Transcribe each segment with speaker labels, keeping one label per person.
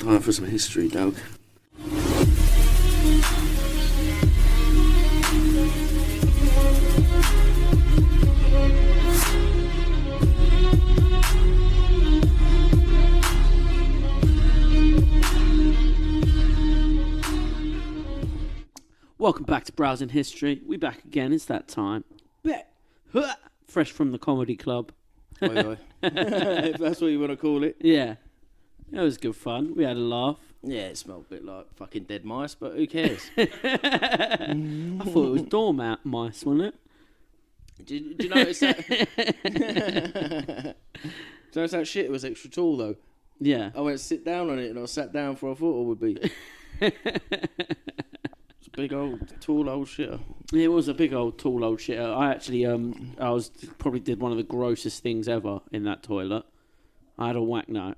Speaker 1: Time for some history, dog.
Speaker 2: Welcome back to Browsing History. We back again. It's that time. Fresh from the comedy club.
Speaker 1: Oi. If that's what you want to call it.
Speaker 2: Yeah. It was good fun. We had a laugh.
Speaker 1: Yeah, it smelled a bit like fucking dead mice, but who cares?
Speaker 2: I thought it was doormat mice, wasn't it?
Speaker 1: Did you notice that? Did you notice that shit was extra tall, though?
Speaker 2: Yeah.
Speaker 1: I went to sit down on it, and I sat down for I thought it would be. It's a big old, tall old shitter.
Speaker 2: It was a big old, tall old shitter. I actually, probably did one of the grossest things ever in that toilet. I had a whack now.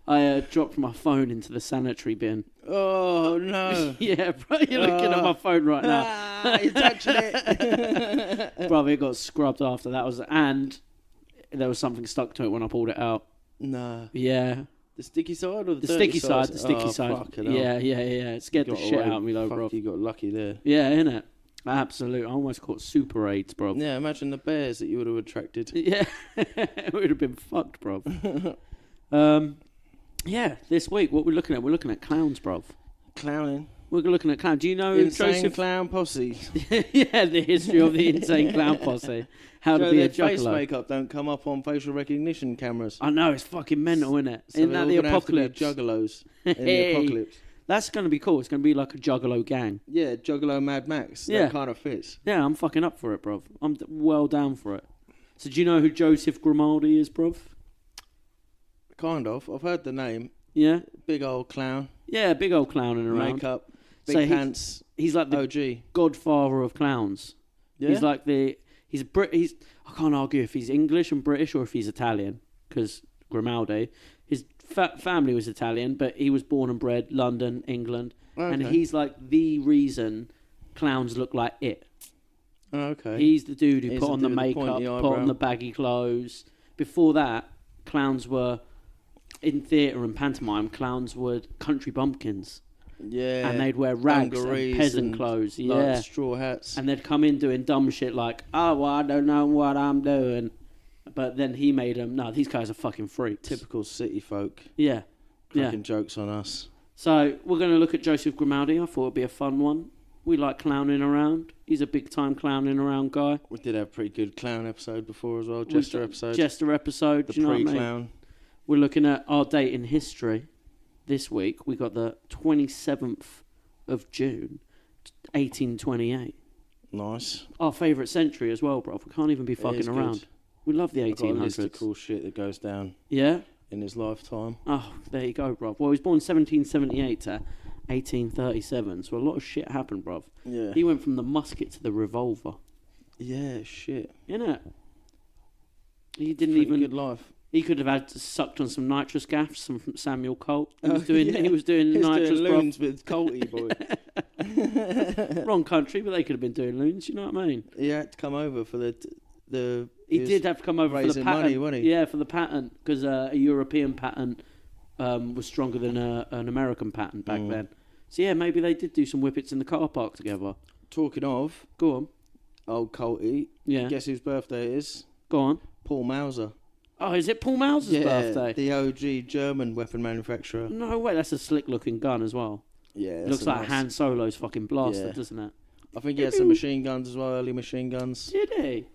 Speaker 2: I dropped my phone into the sanitary bin.
Speaker 1: Oh, no.
Speaker 2: Yeah, bro, you're looking at my phone right now.
Speaker 1: You're touching it.
Speaker 2: Bro, it got scrubbed after that. And there was something stuck to it when I pulled it out.
Speaker 1: No.
Speaker 2: Yeah.
Speaker 1: The sticky side or the
Speaker 2: sticky side? The sticky side.
Speaker 1: Fucking hell.
Speaker 2: Yeah. It scared the shit out of me, though, bro.
Speaker 1: You got lucky there.
Speaker 2: Yeah, innit? Absolutely. I almost caught super AIDS, bro.
Speaker 1: Yeah, imagine the bears that you would have attracted.
Speaker 2: Yeah. It would have been fucked, bro. Yeah, this week, what we're looking at? We're looking at clowns, bro.
Speaker 1: Clowning.
Speaker 2: We're looking at clowns. Do you know
Speaker 1: Insane
Speaker 2: Joseph...
Speaker 1: clown posse.
Speaker 2: Yeah, the history of the insane clown posse. How to be a juggalo.
Speaker 1: Face makeup don't come up on facial recognition cameras.
Speaker 2: I know, it's fucking mental, isn't it?
Speaker 1: So
Speaker 2: Isn't that the apocalypse?
Speaker 1: Have to be juggalos in the apocalypse.
Speaker 2: That's going to be cool. It's going to be like a juggalo gang.
Speaker 1: Yeah, Juggalo Mad Max.
Speaker 2: Yeah.
Speaker 1: That kind of fits.
Speaker 2: Yeah, I'm fucking up for it, bruv. I'm well down for it. So do you know who Joseph Grimaldi is, bruv?
Speaker 1: Kind of. I've heard the name.
Speaker 2: Yeah?
Speaker 1: Big old clown.
Speaker 2: Yeah, big old clowning around.
Speaker 1: Makeup. Big pants.
Speaker 2: He's like the
Speaker 1: OG.
Speaker 2: godfather of clowns.
Speaker 1: Yeah?
Speaker 2: He's like I can't argue if he's English and British or if he's Italian, because Grimaldi, his family was Italian, but he was born and bred London, England, and he's like the reason clowns look like it.
Speaker 1: Oh, okay.
Speaker 2: He's the dude who put on the makeup, put on the baggy clothes. Before that, clowns were, in theatre and pantomime, clowns were country bumpkins.
Speaker 1: Yeah.
Speaker 2: And they'd wear rags and peasant clothes. Yeah.
Speaker 1: Like straw hats.
Speaker 2: And they'd come in doing dumb shit like, oh, well, I don't know what I'm doing. But then he made them, no, these guys are fucking freaks.
Speaker 1: Typical city folk.
Speaker 2: Yeah.
Speaker 1: Cracking jokes on us.
Speaker 2: So we're going to look at Joseph Grimaldi. I thought it'd be a fun one. We like clowning around. He's a big time clowning around guy.
Speaker 1: We did have a pretty good clown episode before as well. Jester episode.
Speaker 2: The
Speaker 1: pre-clown.
Speaker 2: What I mean? We're looking at our date in history. This week, we got the 27th of June, 1828.
Speaker 1: Nice.
Speaker 2: Our favourite century as well, bro. We can't even be fucking around. Good. We love the 1800s.
Speaker 1: Got a list of cool shit that goes down.
Speaker 2: Yeah?
Speaker 1: In his lifetime.
Speaker 2: Oh, there you go, bro. Well, he was born 1778 to 1837, so a lot of shit happened, bro.
Speaker 1: Yeah.
Speaker 2: He went from the musket to the revolver.
Speaker 1: Yeah, shit.
Speaker 2: Innit? He didn't
Speaker 1: Pretty
Speaker 2: even...
Speaker 1: good life.
Speaker 2: He could have had sucked on some nitrous gas from Samuel Colt. He was doing nitrous,
Speaker 1: doing loons with Colty, boy.
Speaker 2: Wrong country, but they could have been doing loons. You know what I mean?
Speaker 1: He had to come over for the.
Speaker 2: He did have to come over for the patent.
Speaker 1: Money, wasn't he?
Speaker 2: Yeah, for the patent, because a European patent was stronger than an American patent back then. So yeah, maybe they did do some whippets in the car park together.
Speaker 1: Talking of,
Speaker 2: go on,
Speaker 1: old Colty.
Speaker 2: Yeah.
Speaker 1: Guess whose birthday it is?
Speaker 2: Go on.
Speaker 1: Paul Mauser.
Speaker 2: Oh, is it Paul Mauser's birthday?
Speaker 1: The OG German weapon manufacturer.
Speaker 2: No way, that's a slick-looking gun as well.
Speaker 1: Yeah,
Speaker 2: looks like Han Solo's fucking blaster, doesn't it?
Speaker 1: I think he had some machine guns as well, early machine guns.
Speaker 2: Did he?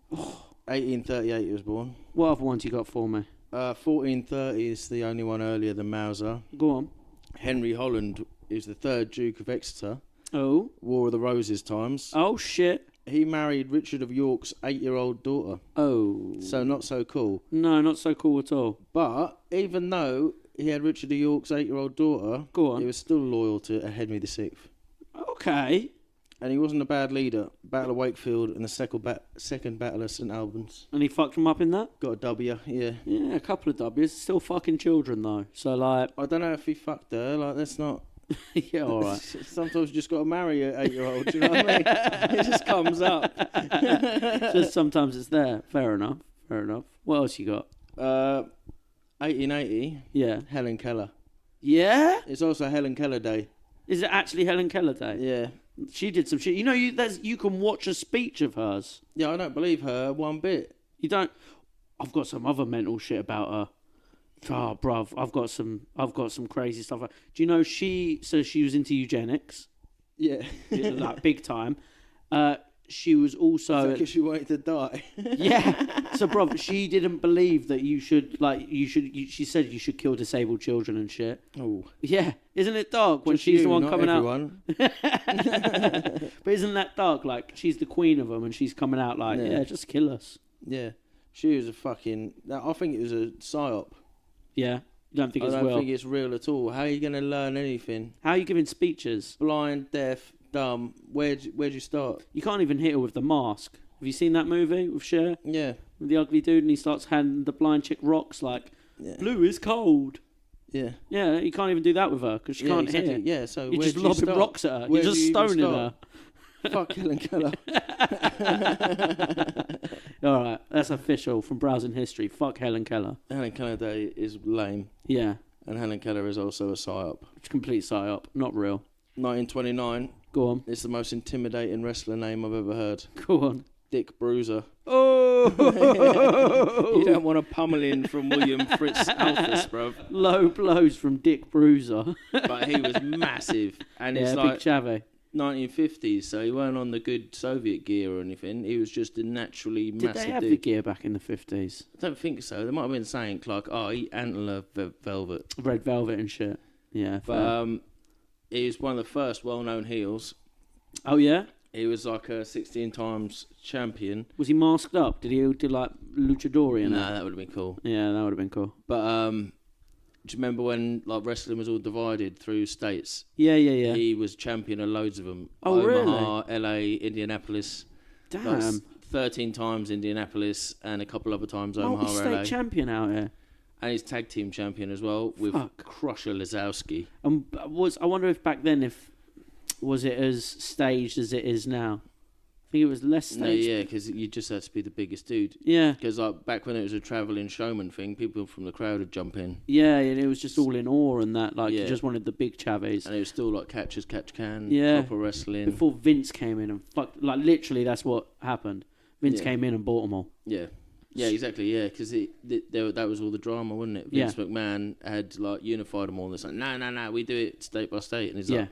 Speaker 1: 1838 he was born.
Speaker 2: What other ones you got for me?
Speaker 1: 1430 is the only one earlier than Mauser.
Speaker 2: Go on.
Speaker 1: Henry Holland is the third Duke of Exeter.
Speaker 2: Oh.
Speaker 1: War of the Roses times.
Speaker 2: Oh, shit.
Speaker 1: He married Richard of York's 8-year-old daughter.
Speaker 2: Oh.
Speaker 1: So not so cool.
Speaker 2: No, not so cool at all.
Speaker 1: But even though he had Richard of York's 8-year-old daughter,
Speaker 2: go on,
Speaker 1: he was still loyal to Henry VI.
Speaker 2: Okay.
Speaker 1: And he wasn't a bad leader. Battle of Wakefield and the second Battle of St Albans.
Speaker 2: And he fucked him up in that?
Speaker 1: Got a W, yeah.
Speaker 2: Yeah, a couple of W's. Still fucking children, though. So, like...
Speaker 1: I don't know if he fucked her. Like, that's not...
Speaker 2: Yeah, all right.
Speaker 1: Sometimes you just got to marry an 8-year-old, do you know what I mean? It just comes up.
Speaker 2: Just sometimes it's there. Fair enough. What else you got?
Speaker 1: 1880.
Speaker 2: Yeah.
Speaker 1: Helen Keller.
Speaker 2: Yeah?
Speaker 1: It's also Helen Keller Day.
Speaker 2: Is it actually Helen Keller Day?
Speaker 1: Yeah.
Speaker 2: She did some shit. You know, you can watch a speech of hers.
Speaker 1: Yeah, I don't believe her one bit.
Speaker 2: You don't. I've got some other mental shit about her. Oh, bruv, I've got some crazy stuff. Do you know she was into eugenics?
Speaker 1: Yeah.
Speaker 2: Like big time. She was also
Speaker 1: because she wanted to die.
Speaker 2: Yeah. So, bruv, she didn't believe that she said you should kill disabled children and shit.
Speaker 1: Oh.
Speaker 2: Yeah. Isn't it dark when
Speaker 1: Just
Speaker 2: she's
Speaker 1: you,
Speaker 2: the one
Speaker 1: not
Speaker 2: coming
Speaker 1: everyone.
Speaker 2: out? But isn't that dark? Like, she's the queen of them and she's coming out like, yeah just kill us.
Speaker 1: Yeah. She was a fucking... I think it was a psyop.
Speaker 2: Yeah. You don't think it's real?
Speaker 1: I don't think it's real at all. How are you going to learn anything?
Speaker 2: How are you giving speeches?
Speaker 1: Blind, deaf, dumb. Where'd you start?
Speaker 2: You can't even hit her with the mask. Have you seen that movie with Cher?
Speaker 1: Yeah.
Speaker 2: With the ugly dude and he starts handing the blind chick rocks like, blue is cold.
Speaker 1: Yeah.
Speaker 2: Yeah, you can't even do that with her because she can't
Speaker 1: exactly.
Speaker 2: hit.
Speaker 1: Yeah, so
Speaker 2: you're just lobbing rocks at her. You're just stoning her.
Speaker 1: Fuck Helen Keller.
Speaker 2: All right, that's official from Browsing History. Fuck Helen Keller.
Speaker 1: Helen Keller Day is lame.
Speaker 2: Yeah.
Speaker 1: And Helen Keller is also a psyop.
Speaker 2: It's complete psyop, not real.
Speaker 1: 1929.
Speaker 2: Go on.
Speaker 1: It's the most intimidating wrestler name I've ever heard.
Speaker 2: Go on.
Speaker 1: Dick Bruiser.
Speaker 2: Oh!
Speaker 1: You don't want a pummeling from William Fritz Alphys, bruv.
Speaker 2: Low blows from Dick Bruiser.
Speaker 1: But he was massive. And
Speaker 2: yeah,
Speaker 1: it's
Speaker 2: big
Speaker 1: like
Speaker 2: chavvy.
Speaker 1: 1950s, so he weren't on the good Soviet gear or anything. He was just a naturally massive
Speaker 2: Did they have
Speaker 1: dude.
Speaker 2: the gear back in the 50s?
Speaker 1: I don't think so. There might have been saying like, eat antler velvet.
Speaker 2: Red velvet and shit. Yeah.
Speaker 1: But he was one of the first well-known heels.
Speaker 2: Oh, yeah?
Speaker 1: He was like a 16 times champion.
Speaker 2: Was he masked up? Did he do like luchador?
Speaker 1: No, that would have been cool.
Speaker 2: Yeah, that would have been cool.
Speaker 1: But do you remember when like wrestling was all divided through states?
Speaker 2: Yeah.
Speaker 1: He was champion of loads of them.
Speaker 2: Oh,
Speaker 1: Omaha,
Speaker 2: really?
Speaker 1: LA, Indianapolis.
Speaker 2: Damn.
Speaker 1: Like 13 times Indianapolis and a couple other times Omaha,
Speaker 2: Multi-state
Speaker 1: LA.
Speaker 2: champion out here.
Speaker 1: And he's tag team champion as well with Crusher Lazowski.
Speaker 2: I wonder if back then was it as staged as it is now? I think it was less staged.
Speaker 1: No, yeah, because you just had to be the biggest dude.
Speaker 2: Yeah.
Speaker 1: Because like back when it was a travelling showman thing, people from the crowd would jump in.
Speaker 2: Yeah, and it was just all in awe and that. Like you just wanted the big chavies.
Speaker 1: And it was still like catch as catch can.
Speaker 2: Yeah.
Speaker 1: Proper wrestling.
Speaker 2: Before Vince came in and fucked. Like literally, that's what happened. Vince came in and bought them all.
Speaker 1: Yeah. Yeah, exactly. Yeah, because that was all the drama, wasn't it? Vince McMahon had like unified them all. And it's like, no, we do it state by state, and he's like,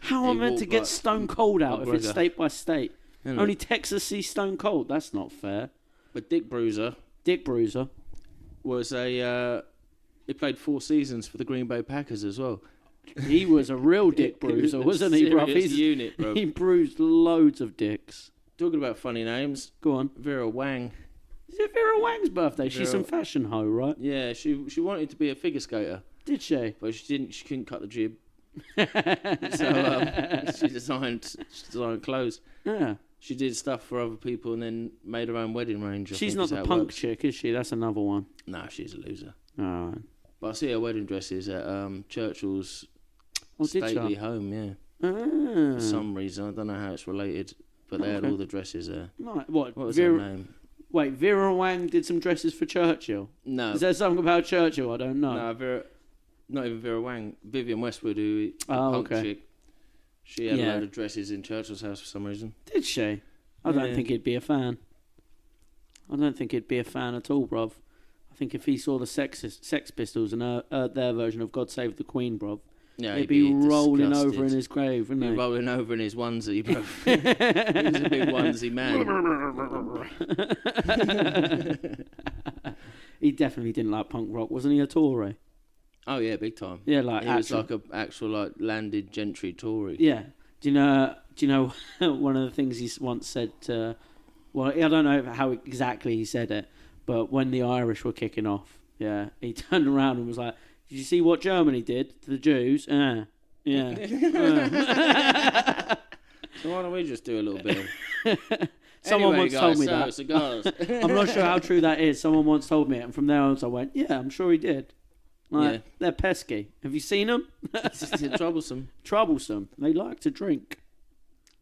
Speaker 2: how am I meant to get Stone Cold out if it's state by state? Only Texas sees Stone Cold. That's not fair.
Speaker 1: But Dick Bruiser was he played 4 seasons for the Green Bay Packers as well.
Speaker 2: He was a real Dick Bruiser, wasn't he, bro?
Speaker 1: He's unit, bro.
Speaker 2: He bruised loads of dicks.
Speaker 1: Talking about funny names.
Speaker 2: Go on.
Speaker 1: Vera Wang.
Speaker 2: Is it Vera Wang's birthday? She's some fashion hoe, right?
Speaker 1: Yeah, she wanted to be a figure skater.
Speaker 2: Did she?
Speaker 1: But she didn't. She couldn't cut the jib. So she designed clothes.
Speaker 2: Yeah.
Speaker 1: She did stuff for other people and then made her own wedding range.
Speaker 2: She's not the punk chick, is she? That's another one.
Speaker 1: No, she's a loser.
Speaker 2: All right.
Speaker 1: But I see her wedding dresses at Churchill's stately home, yeah.
Speaker 2: Ah.
Speaker 1: For some reason. I don't know how it's related, but they had all the dresses there.
Speaker 2: Right. What
Speaker 1: was her name?
Speaker 2: Wait, Vera Wang did some dresses for Churchill?
Speaker 1: No.
Speaker 2: Is there something about Churchill I don't know?
Speaker 1: No, not even Vera Wang. Vivian Westwood, who punk chick. She had a load of dresses in Churchill's house for some reason.
Speaker 2: Did she? I don't think he'd be a fan. I don't think he'd be a fan at all, bruv. I think if he saw the Sex Pistols and their version of God Save the Queen, bruv, he'd be rolling over in his grave, wouldn't he?
Speaker 1: Rolling over in his onesie, bruv. He was a big onesie man.
Speaker 2: He definitely didn't like punk rock, wasn't he? A Tory.
Speaker 1: Oh yeah, big time.
Speaker 2: Yeah, like
Speaker 1: he was like an actual like landed gentry Tory.
Speaker 2: Yeah. Do you know one of the things he once said to, well, I don't know how exactly he said it, but when the Irish were kicking off, he turned around and was like, "Did you see what Germany did to the Jews?" Yeah.
Speaker 1: So why don't we just do a little bit of...
Speaker 2: Someone
Speaker 1: anyway,
Speaker 2: once told me that.
Speaker 1: Cigars.
Speaker 2: I'm not sure how true that is. Someone once told me it, and from there on I went, yeah, I'm sure he did. Like, they're pesky. Have you seen them?
Speaker 1: Troublesome.
Speaker 2: Troublesome. They like to drink.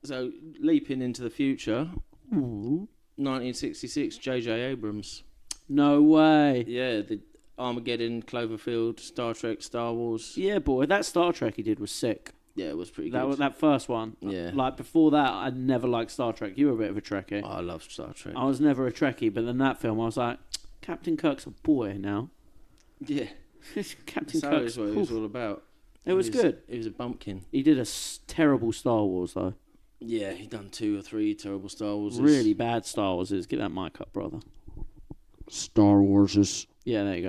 Speaker 1: So, leaping into the future,
Speaker 2: Ooh.
Speaker 1: 1966, J.J. Abrams.
Speaker 2: No way.
Speaker 1: Yeah, the Armageddon, Cloverfield, Star Trek, Star Wars.
Speaker 2: Yeah, boy, that Star Trek he did was sick.
Speaker 1: Yeah, it was pretty good.
Speaker 2: That first one.
Speaker 1: Yeah.
Speaker 2: Like, before that, I never liked Star Trek. You were a bit of a Trekkie.
Speaker 1: Oh, I love Star Trek.
Speaker 2: I was never a Trekkie, but then that film, I was like, Captain Kirk's a boy now.
Speaker 1: Yeah.
Speaker 2: Captain
Speaker 1: So
Speaker 2: Kirk's...
Speaker 1: is what it was all about.
Speaker 2: It was good.
Speaker 1: He was a bumpkin.
Speaker 2: He did a terrible Star Wars, though.
Speaker 1: Yeah, he done 2 or 3 terrible Star Wars.
Speaker 2: Really bad Star Wars. Get that mic up, brother.
Speaker 1: Star Wars.
Speaker 2: Yeah, there you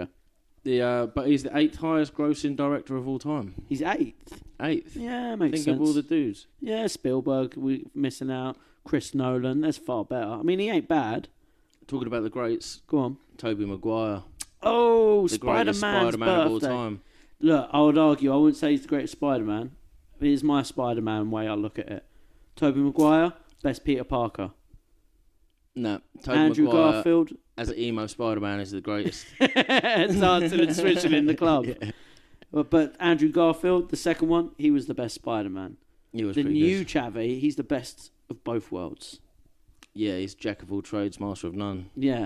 Speaker 2: go.
Speaker 1: But he's the 8th highest grossing director of all time.
Speaker 2: He's 8th.
Speaker 1: 8th.
Speaker 2: Yeah, makes sense.
Speaker 1: Think of all the dudes.
Speaker 2: Yeah, Spielberg, we missing out. Chris Nolan, that's far better. I mean, he ain't bad.
Speaker 1: Talking about the greats.
Speaker 2: Go on.
Speaker 1: Tobey Maguire.
Speaker 2: Oh,
Speaker 1: The greatest
Speaker 2: Spider-Man's
Speaker 1: Spider-Man of all
Speaker 2: birthday.
Speaker 1: time.
Speaker 2: Look, I would argue, I wouldn't say he's the greatest Spider-Man. Here's my Spider-Man way I look at it. Tobey Maguire, best Peter Parker.
Speaker 1: No, Tobey
Speaker 2: Andrew
Speaker 1: Maguire
Speaker 2: Garfield.
Speaker 1: as an emo Spider-Man is the greatest.
Speaker 2: Dancing and switching in the club.
Speaker 1: Yeah.
Speaker 2: But Andrew Garfield, the second one, he was the best Spider-Man.
Speaker 1: He was
Speaker 2: The
Speaker 1: pretty
Speaker 2: new
Speaker 1: good.
Speaker 2: Chavi, he's the best of both worlds.
Speaker 1: Yeah, he's jack of all trades, master of none.
Speaker 2: Yeah.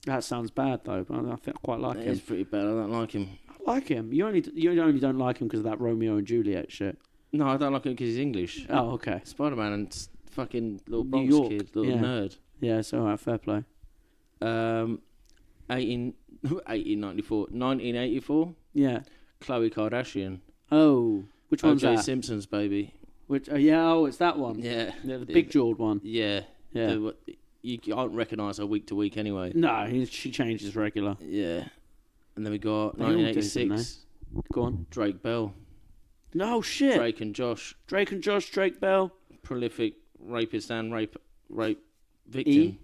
Speaker 2: That sounds bad, though, but I think I quite like him.
Speaker 1: He's pretty bad. I don't like him.
Speaker 2: I like him. You only don't like him because of that Romeo and Juliet shit.
Speaker 1: No, I don't like him because he's English.
Speaker 2: Oh, okay.
Speaker 1: Spider-Man and fucking little
Speaker 2: New
Speaker 1: Bronx
Speaker 2: York,
Speaker 1: kid, little
Speaker 2: yeah.
Speaker 1: nerd.
Speaker 2: Yeah, it's alright, fair play.
Speaker 1: 1984.
Speaker 2: Yeah.
Speaker 1: Khloe Kardashian.
Speaker 2: Oh, which one's
Speaker 1: O.J.
Speaker 2: that?
Speaker 1: Simpson's baby.
Speaker 2: Which? It's that one.
Speaker 1: Yeah.
Speaker 2: The big jawed one.
Speaker 1: Yeah.
Speaker 2: Yeah.
Speaker 1: You can't recognise her week to week anyway.
Speaker 2: No, she changes regular.
Speaker 1: Yeah. And then we got
Speaker 2: They all do,
Speaker 1: 1986.
Speaker 2: Go on.
Speaker 1: Drake Bell.
Speaker 2: No shit.
Speaker 1: Drake and Josh.
Speaker 2: Drake and Josh, Drake Bell.
Speaker 1: Prolific rapist and rape victim.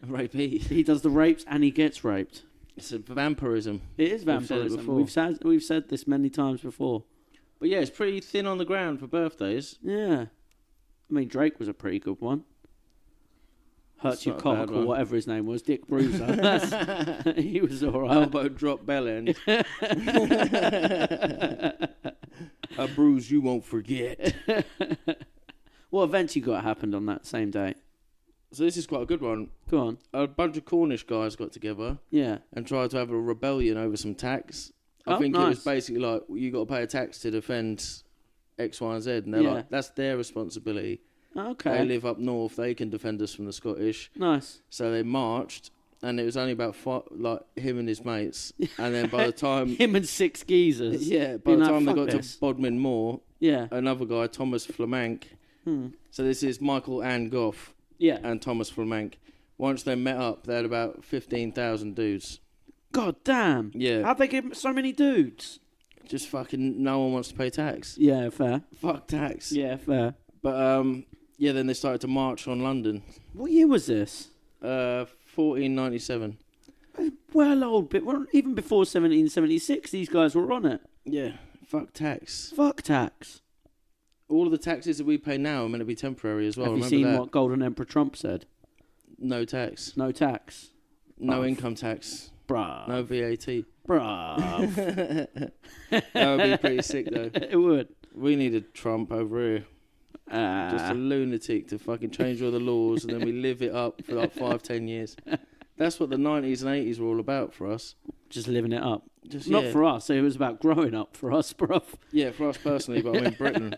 Speaker 1: Rapey.
Speaker 2: He does the rapes and he gets raped.
Speaker 1: It's a vampirism.
Speaker 2: It is
Speaker 1: We've said it
Speaker 2: vampirism.
Speaker 1: before.
Speaker 2: We've said this many times before.
Speaker 1: But yeah, it's pretty thin on the ground for birthdays.
Speaker 2: Yeah. I mean, Drake was a pretty good one. Hurt
Speaker 1: It's
Speaker 2: Your
Speaker 1: not a
Speaker 2: Cock
Speaker 1: bad
Speaker 2: or
Speaker 1: one.
Speaker 2: whatever his name was, Dick Bruiser. He was alright.
Speaker 1: Elbow drop bell end. A bruise you won't forget.
Speaker 2: What events you got happened on that same day?
Speaker 1: So this is quite a good one.
Speaker 2: Go on.
Speaker 1: A bunch of Cornish guys got together
Speaker 2: Yeah.
Speaker 1: and tried to have a rebellion over some tax. I
Speaker 2: Oh,
Speaker 1: think it was
Speaker 2: nice.
Speaker 1: basically like, you got to pay a tax to defend X, Y, and Z. And they're
Speaker 2: Yeah.
Speaker 1: like, that's their responsibility. They
Speaker 2: Okay.
Speaker 1: live up north. They can defend us from the Scottish.
Speaker 2: Nice.
Speaker 1: So they marched, and it was only about him and his mates. And then by the time,
Speaker 2: Him and 6 geezers.
Speaker 1: by
Speaker 2: Being
Speaker 1: the
Speaker 2: like,
Speaker 1: time they
Speaker 2: "Fuck
Speaker 1: got
Speaker 2: this."
Speaker 1: to Bodmin Moor,
Speaker 2: Yeah.
Speaker 1: another guy, Thomas Flamank. So this is Michael and Goff
Speaker 2: Yeah.
Speaker 1: and Thomas Flamank. Once they met up, they had about 15,000 dudes.
Speaker 2: God damn.
Speaker 1: Yeah.
Speaker 2: How'd they get so many dudes?
Speaker 1: Just fucking no one wants to pay tax.
Speaker 2: Yeah, fair.
Speaker 1: Fuck tax.
Speaker 2: Yeah, fair.
Speaker 1: But then they started to march on London.
Speaker 2: What year was this?
Speaker 1: 1497.
Speaker 2: Well, old bit. Well, even before 1776, these guys were on it.
Speaker 1: Yeah. Fuck tax.
Speaker 2: Fuck tax.
Speaker 1: All of the taxes that we pay now are meant to be temporary as well.
Speaker 2: Have you
Speaker 1: Remember
Speaker 2: seen
Speaker 1: that?
Speaker 2: what Golden Emperor Trump said?
Speaker 1: No tax.
Speaker 2: No tax.
Speaker 1: No
Speaker 2: Bruv.
Speaker 1: income tax.
Speaker 2: Bruh.
Speaker 1: No VAT.
Speaker 2: Bruh.
Speaker 1: That would be pretty sick though.
Speaker 2: It would.
Speaker 1: We needed Trump over here. Just a lunatic to fucking change all the laws and then we live it up for like 5-10 years. That's what the 90s and 80s were all about for us.
Speaker 2: Just living it up.
Speaker 1: Just
Speaker 2: Not for us. It was about growing up for us, bruv.
Speaker 1: Yeah, for us personally, but I mean Britain.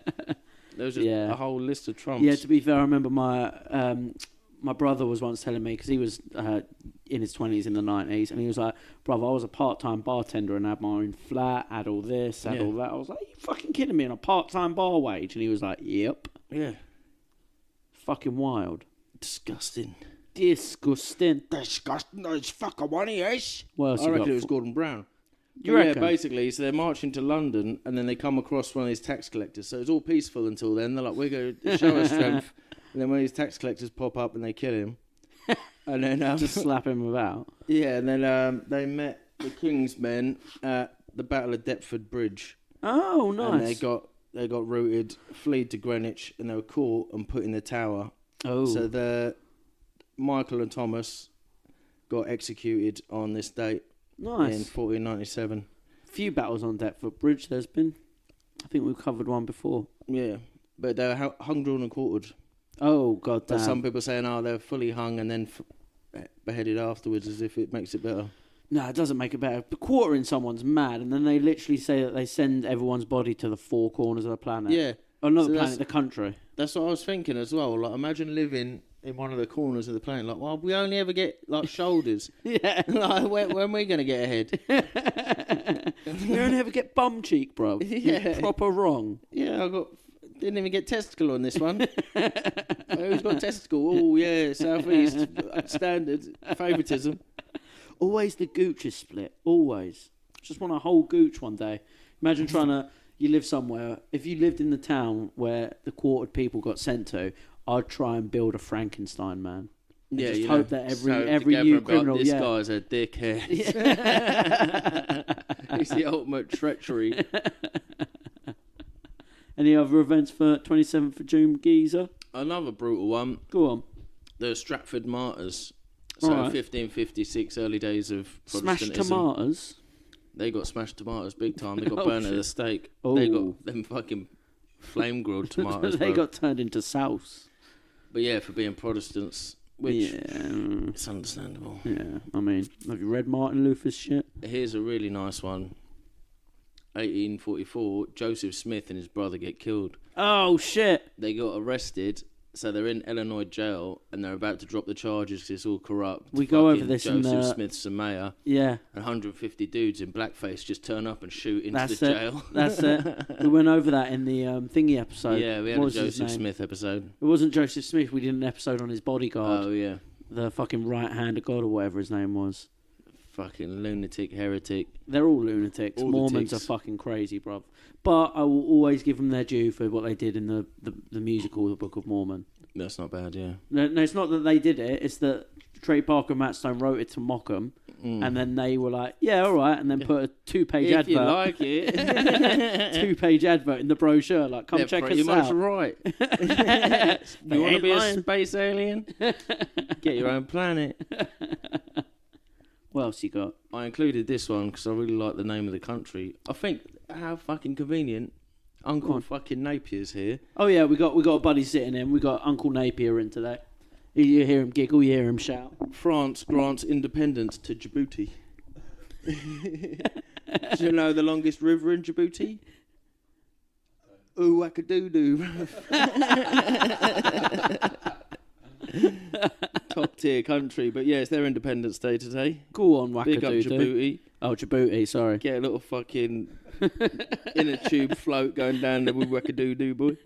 Speaker 1: There was just a whole list of Trumps.
Speaker 2: Yeah, to be fair, I remember my brother was once telling me, because he was in his 20s in the 90s, and he was like, bruv, I was a part-time bartender and had my own flat, had all this, had all that. I was like, are you fucking kidding me, on a part-time bar wage? And he was like, yep.
Speaker 1: Yeah.
Speaker 2: Fucking wild.
Speaker 1: Disgusting.
Speaker 2: Disgusting.
Speaker 1: Disgusting. Those fucker one is.
Speaker 2: What else
Speaker 1: I
Speaker 2: you
Speaker 1: reckon
Speaker 2: got
Speaker 1: it was Gordon Brown.
Speaker 2: You
Speaker 1: But
Speaker 2: reckon?
Speaker 1: Yeah, basically, so they're marching to London and then they come across one of these tax collectors. So it's all peaceful until then. They're like, we're going to show our strength. And then one of these tax collectors pop up and they kill him. And then
Speaker 2: Just slap him about.
Speaker 1: yeah, and then they met the King's men at the Battle of Deptford Bridge.
Speaker 2: Oh, nice.
Speaker 1: And they got routed, fled to Greenwich, and they were caught and put in the Tower.
Speaker 2: Oh.
Speaker 1: So the Michael and Thomas got executed on this date in
Speaker 2: Nice.
Speaker 1: 1497.
Speaker 2: Few battles on Deptford Bridge there's been. I think we've covered one before.
Speaker 1: Yeah, but they were hung, drawn, and quartered.
Speaker 2: Oh, god damn.
Speaker 1: But some people saying, they were fully hung and then beheaded afterwards, as if it makes it better.
Speaker 2: No, it doesn't make it better. But quartering someone's mad, and then they literally say that they send everyone's body to the four corners of the planet.
Speaker 1: Yeah.
Speaker 2: Oh, not the planet, the country.
Speaker 1: That's what I was thinking as well. Like, imagine living in one of the corners of the planet. Like, well, we only ever get, like, shoulders.
Speaker 2: Yeah.
Speaker 1: Like, when are we going to get ahead?
Speaker 2: We only ever get bum cheek, bro.
Speaker 1: Yeah.
Speaker 2: You're proper wrong.
Speaker 1: Yeah, didn't even get testicle on this one. Who's got testicle? Oh, yeah, Southeast. Standard. Favouritism.
Speaker 2: Always the gooch is split. Always. Just want a whole gooch one day. Imagine trying to... You live somewhere. If you lived in the town where the quartered people got sent to, I'd try and build a Frankenstein man. And just hope that every new criminal...
Speaker 1: This guy's a dickhead. It's the ultimate treachery.
Speaker 2: Any other events for 27th of June, Geezer?
Speaker 1: Another brutal one.
Speaker 2: Go on.
Speaker 1: The Stratford Martyrs. So 1556, early days of Protestantism.
Speaker 2: Smashed tomatoes?
Speaker 1: They got smashed tomatoes big time. They got burned at the stake.
Speaker 2: Oh.
Speaker 1: They got them fucking flame grilled tomatoes.
Speaker 2: They got turned into sauce.
Speaker 1: But yeah, for being Protestants, which it's understandable.
Speaker 2: Yeah, I mean, have you read Martin Luther's shit?
Speaker 1: Here's a really nice one. 1844, Joseph Smith and his brother get killed.
Speaker 2: Oh, shit.
Speaker 1: They got arrested, so they're in Illinois jail, and they're about to drop the charges because it's all corrupt.
Speaker 2: We go over this in
Speaker 1: Joseph Smith's the mayor.
Speaker 2: Yeah.
Speaker 1: And 150 dudes in blackface just turn up and shoot into the jail.
Speaker 2: That's it. We went over that in the thingy episode.
Speaker 1: Yeah, we had a Joseph Smith episode.
Speaker 2: It wasn't Joseph Smith. We did an episode on his bodyguard.
Speaker 1: Oh, yeah.
Speaker 2: The fucking right hand of God or whatever his name was.
Speaker 1: Fucking lunatic, heretic.
Speaker 2: They're all lunatics. Mormons are fucking crazy, bruv. But I will always give them their due for what they did in the musical, The Book of Mormon.
Speaker 1: That's not bad, yeah.
Speaker 2: No, it's not that they did it. It's that Trey Parker and Matt Stone wrote it to mock them. And then they were like, yeah, all right. And then put a 2-page advert.
Speaker 1: If you like it.
Speaker 2: 2-page advert in the brochure. Like, come check us out.
Speaker 1: You're pretty much right. You want to be a space alien? Get your own planet.
Speaker 2: What else you got?
Speaker 1: I included this one because I really like the name of the country. I think how fucking convenient. Uncle fucking Napier's here.
Speaker 2: Oh yeah, we got a buddy sitting in. We got Uncle Napier in today. You hear him giggle, you hear him shout.
Speaker 1: France grants independence to Djibouti. Do you know the longest river in Djibouti? Ooh, wackadoodoo. Top tier country, but yeah, it's their Independence Day today.
Speaker 2: Go on, wackadoodoo.
Speaker 1: Big up Djibouti.
Speaker 2: Oh, Djibouti, sorry.
Speaker 1: Get a little fucking in a tube float going down there with wackadoodoo, boy.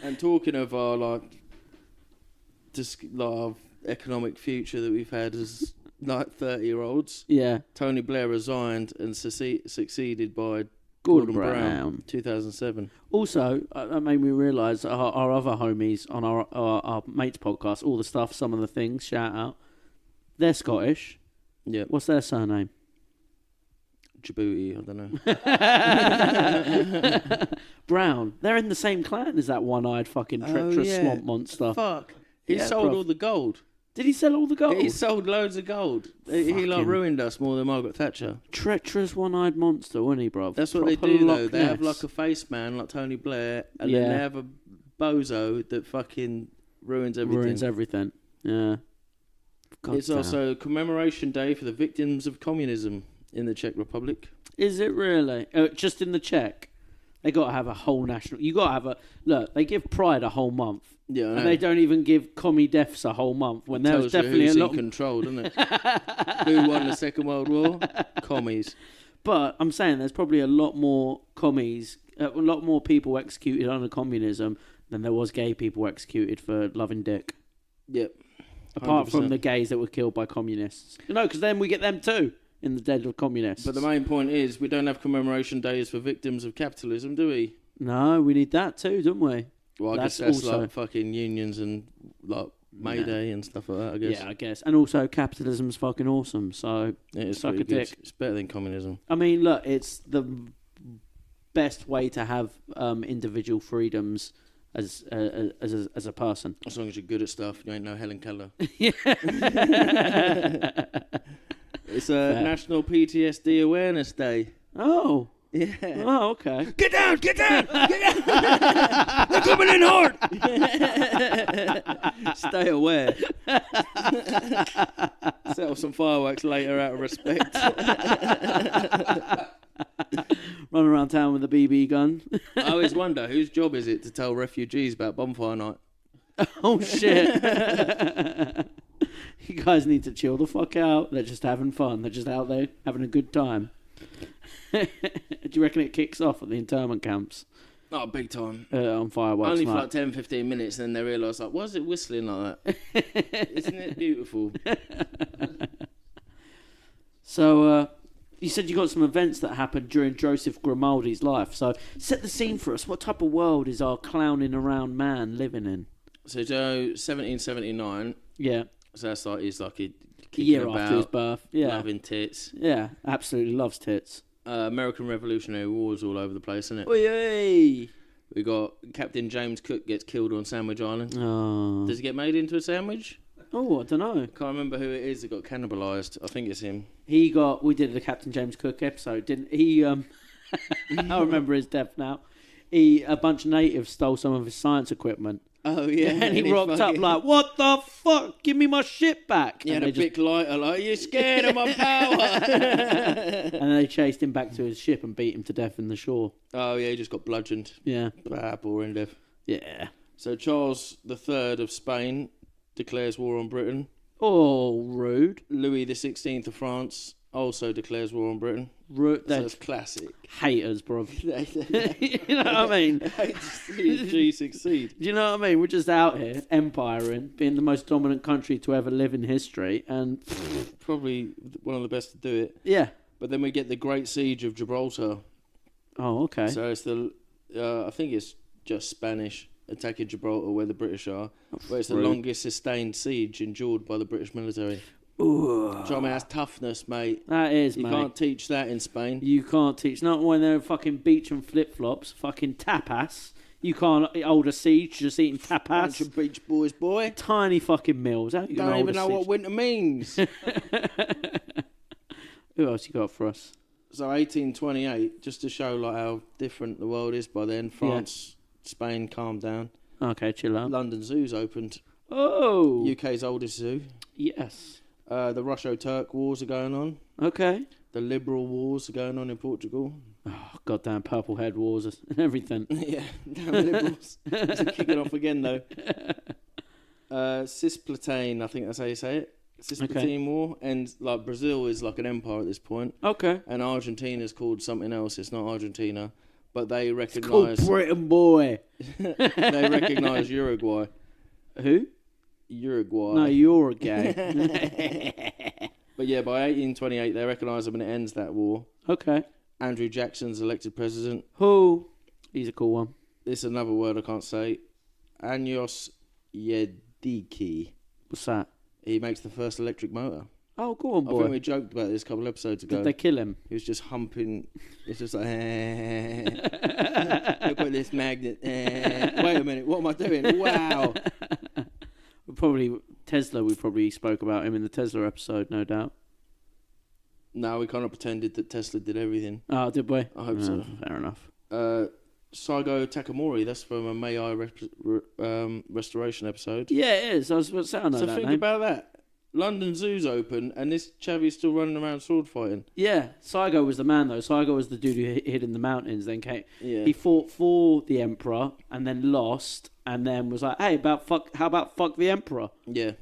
Speaker 1: And talking of our economic future that we've had as 30-year-olds.
Speaker 2: Yeah.
Speaker 1: Tony Blair resigned and succeeded by
Speaker 2: Gordon Brown.
Speaker 1: 2007.
Speaker 2: Also, that made me realise our other homies on our mates podcast, all the stuff, some of the things, shout out. They're Scottish.
Speaker 1: Yeah.
Speaker 2: What's their surname?
Speaker 1: Djibouti, I don't know.
Speaker 2: Brown. They're in the same clan as that one-eyed fucking treacherous swamp monster.
Speaker 1: Fuck. He sold all the gold.
Speaker 2: Did he sell all the gold?
Speaker 1: He sold loads of gold. He ruined us more than Margaret Thatcher.
Speaker 2: Treacherous one-eyed monster, wasn't he, bruv?
Speaker 1: That's what they do, though. They have like a face man like Tony Blair, and then they have a bozo that fucking ruins everything.
Speaker 2: Yeah.
Speaker 1: It's also Commemoration Day for the victims of communism in the Czech Republic.
Speaker 2: Is it really? Just in the Czech? They got to have a whole national... You got to have a... Look, they give Pride a whole month.
Speaker 1: Yeah,
Speaker 2: and they don't even give commie deaths a whole month. When there was definitely
Speaker 1: who's in control, doesn't it? Who won the Second World War? Commies.
Speaker 2: But I'm saying there's probably a lot more commies, a lot more people executed under communism than there was gay people executed for loving dick.
Speaker 1: Yep. 100%.
Speaker 2: Apart from the gays that were killed by communists. Because then we get them too in the dead of communists.
Speaker 1: But the main point is we don't have commemoration days for victims of capitalism, do we?
Speaker 2: No, we need that too, don't we?
Speaker 1: Well, I guess that's also like fucking unions and like May Day and stuff like that, I guess.
Speaker 2: Yeah, I guess. And also capitalism's fucking awesome, so suck a dick.
Speaker 1: It's better than communism.
Speaker 2: I mean, look, it's the best way to have individual freedoms as a person.
Speaker 1: As long as you're good at stuff, you ain't no Helen Keller.
Speaker 2: Yeah.
Speaker 1: It's a National PTSD Awareness Day.
Speaker 2: Oh.
Speaker 1: Yeah.
Speaker 2: Oh, okay.
Speaker 1: Get down! Get down! Get down! They're coming in hard! Stay aware. Set off some fireworks later out of respect.
Speaker 2: Run around town with a BB gun.
Speaker 1: I always wonder, whose job is it to tell refugees about bonfire night?
Speaker 2: Oh, shit. You guys need to chill the fuck out. They're just having fun. They're just out there having a good time. Do you reckon it kicks off at the internment camps?
Speaker 1: Oh, big time.
Speaker 2: On fireworks
Speaker 1: Only
Speaker 2: night.
Speaker 1: for like 10, 15 minutes, and then they realise, like, why is it whistling like that? Isn't it beautiful?
Speaker 2: So, you said you got some events that happened during Joseph Grimaldi's life. So, set the scene for us. What type of world is our clowning around man living in?
Speaker 1: So, Joe, 1779.
Speaker 2: Yeah.
Speaker 1: So that's like, he's like a
Speaker 2: year
Speaker 1: about,
Speaker 2: after his birth. Yeah.
Speaker 1: loving tits.
Speaker 2: Yeah, absolutely loves tits.
Speaker 1: American Revolutionary Wars all over the place, isn't it?
Speaker 2: Oi, oi.
Speaker 1: We got Captain James Cook gets killed on Sandwich Island.
Speaker 2: Oh.
Speaker 1: Does he get made into a sandwich?
Speaker 2: Oh, I don't know.
Speaker 1: Can't remember who it is that got cannibalised. I think it's him.
Speaker 2: We did the Captain James Cook episode, didn't he? I remember his death now. A bunch of natives stole some of his science equipment.
Speaker 1: Oh, yeah.
Speaker 2: And he rocked up like, what the fuck? Give me my shit back.
Speaker 1: He had a big lighter like, you're scared of my power.
Speaker 2: And they chased him back to his ship and beat him to death in the shore.
Speaker 1: Oh, yeah, he just got bludgeoned.
Speaker 2: Yeah.
Speaker 1: Boring death.
Speaker 2: Yeah.
Speaker 1: So Charles III of Spain declares war on Britain.
Speaker 2: Oh, rude.
Speaker 1: Louis XVI of France also declares war on Britain.
Speaker 2: Rude.
Speaker 1: So that's classic.
Speaker 2: Haters, bro. You know what I mean?
Speaker 1: Hate to see G succeed.
Speaker 2: Do you know what I mean? We're just out here, empiring, being the most dominant country to ever live in history, and
Speaker 1: probably one of the best to do it.
Speaker 2: Yeah.
Speaker 1: But then we get the Great Siege of Gibraltar.
Speaker 2: Oh, okay.
Speaker 1: So it's I think it's just Spanish attacking Gibraltar where the British are. But it's the longest sustained siege endured by the British military.
Speaker 2: Ooh.
Speaker 1: Do you know what I mean? That's toughness, mate.
Speaker 2: That is,
Speaker 1: mate. You can't teach that in Spain.
Speaker 2: You can't teach. Not when they're fucking beach and flip-flops, fucking tapas. You can't hold a siege just eating tapas.
Speaker 1: Bunch of beach boys, boy.
Speaker 2: Tiny fucking meals. How you
Speaker 1: don't even know what winter means.
Speaker 2: Who else you got for us?
Speaker 1: So 1828, just to show like how different the world is by then. France, Spain calmed down.
Speaker 2: Okay, chill out.
Speaker 1: London Zoo's opened.
Speaker 2: Oh.
Speaker 1: UK's oldest zoo.
Speaker 2: Yes.
Speaker 1: The Russo-Turk wars are going on.
Speaker 2: Okay.
Speaker 1: The liberal wars are going on in Portugal.
Speaker 2: Oh, goddamn purple head wars and everything.
Speaker 1: Yeah, damn liberals. It's kicking off again, though. Cisplatin, I think that's how you say it. Cisplatin War. And like Brazil is like an empire at this point.
Speaker 2: Okay.
Speaker 1: And Argentina's called something else. It's not Argentina. But they recognise...
Speaker 2: It's called Britain, boy.
Speaker 1: They recognise Uruguay.
Speaker 2: Who?
Speaker 1: Uruguay.
Speaker 2: No, you're gay.
Speaker 1: But yeah, by 1828, they recognise them and it ends that war.
Speaker 2: Okay.
Speaker 1: Andrew Jackson's elected president.
Speaker 2: Who? He's a cool one.
Speaker 1: This is another word I can't say. Anyos Yediki.
Speaker 2: What's that?
Speaker 1: He makes the first electric motor.
Speaker 2: Oh, go on, boy.
Speaker 1: I think we joked about this a couple of episodes ago.
Speaker 2: Did they kill him?
Speaker 1: He was just humping. It's just like, look at this magnet. Wait a minute, what am I doing? Wow.
Speaker 2: We probably spoke about him in the Tesla episode, no doubt.
Speaker 1: No, we kind of pretended that Tesla did everything.
Speaker 2: Oh, did we?
Speaker 1: I hope so.
Speaker 2: Fair enough.
Speaker 1: Saigo Takamori, that's from a May I restoration episode.
Speaker 2: Yeah, it is. I was about to say, I know
Speaker 1: so
Speaker 2: that
Speaker 1: think
Speaker 2: name.
Speaker 1: about that. London Zoo's open, and this chavvy's still running around sword fighting.
Speaker 2: Yeah, Saigo was the man, though. Saigo was the dude who hid in the mountains, then came.
Speaker 1: Yeah.
Speaker 2: He fought for the Emperor, and then lost, and then was like, hey, how about fuck the Emperor?
Speaker 1: Yeah.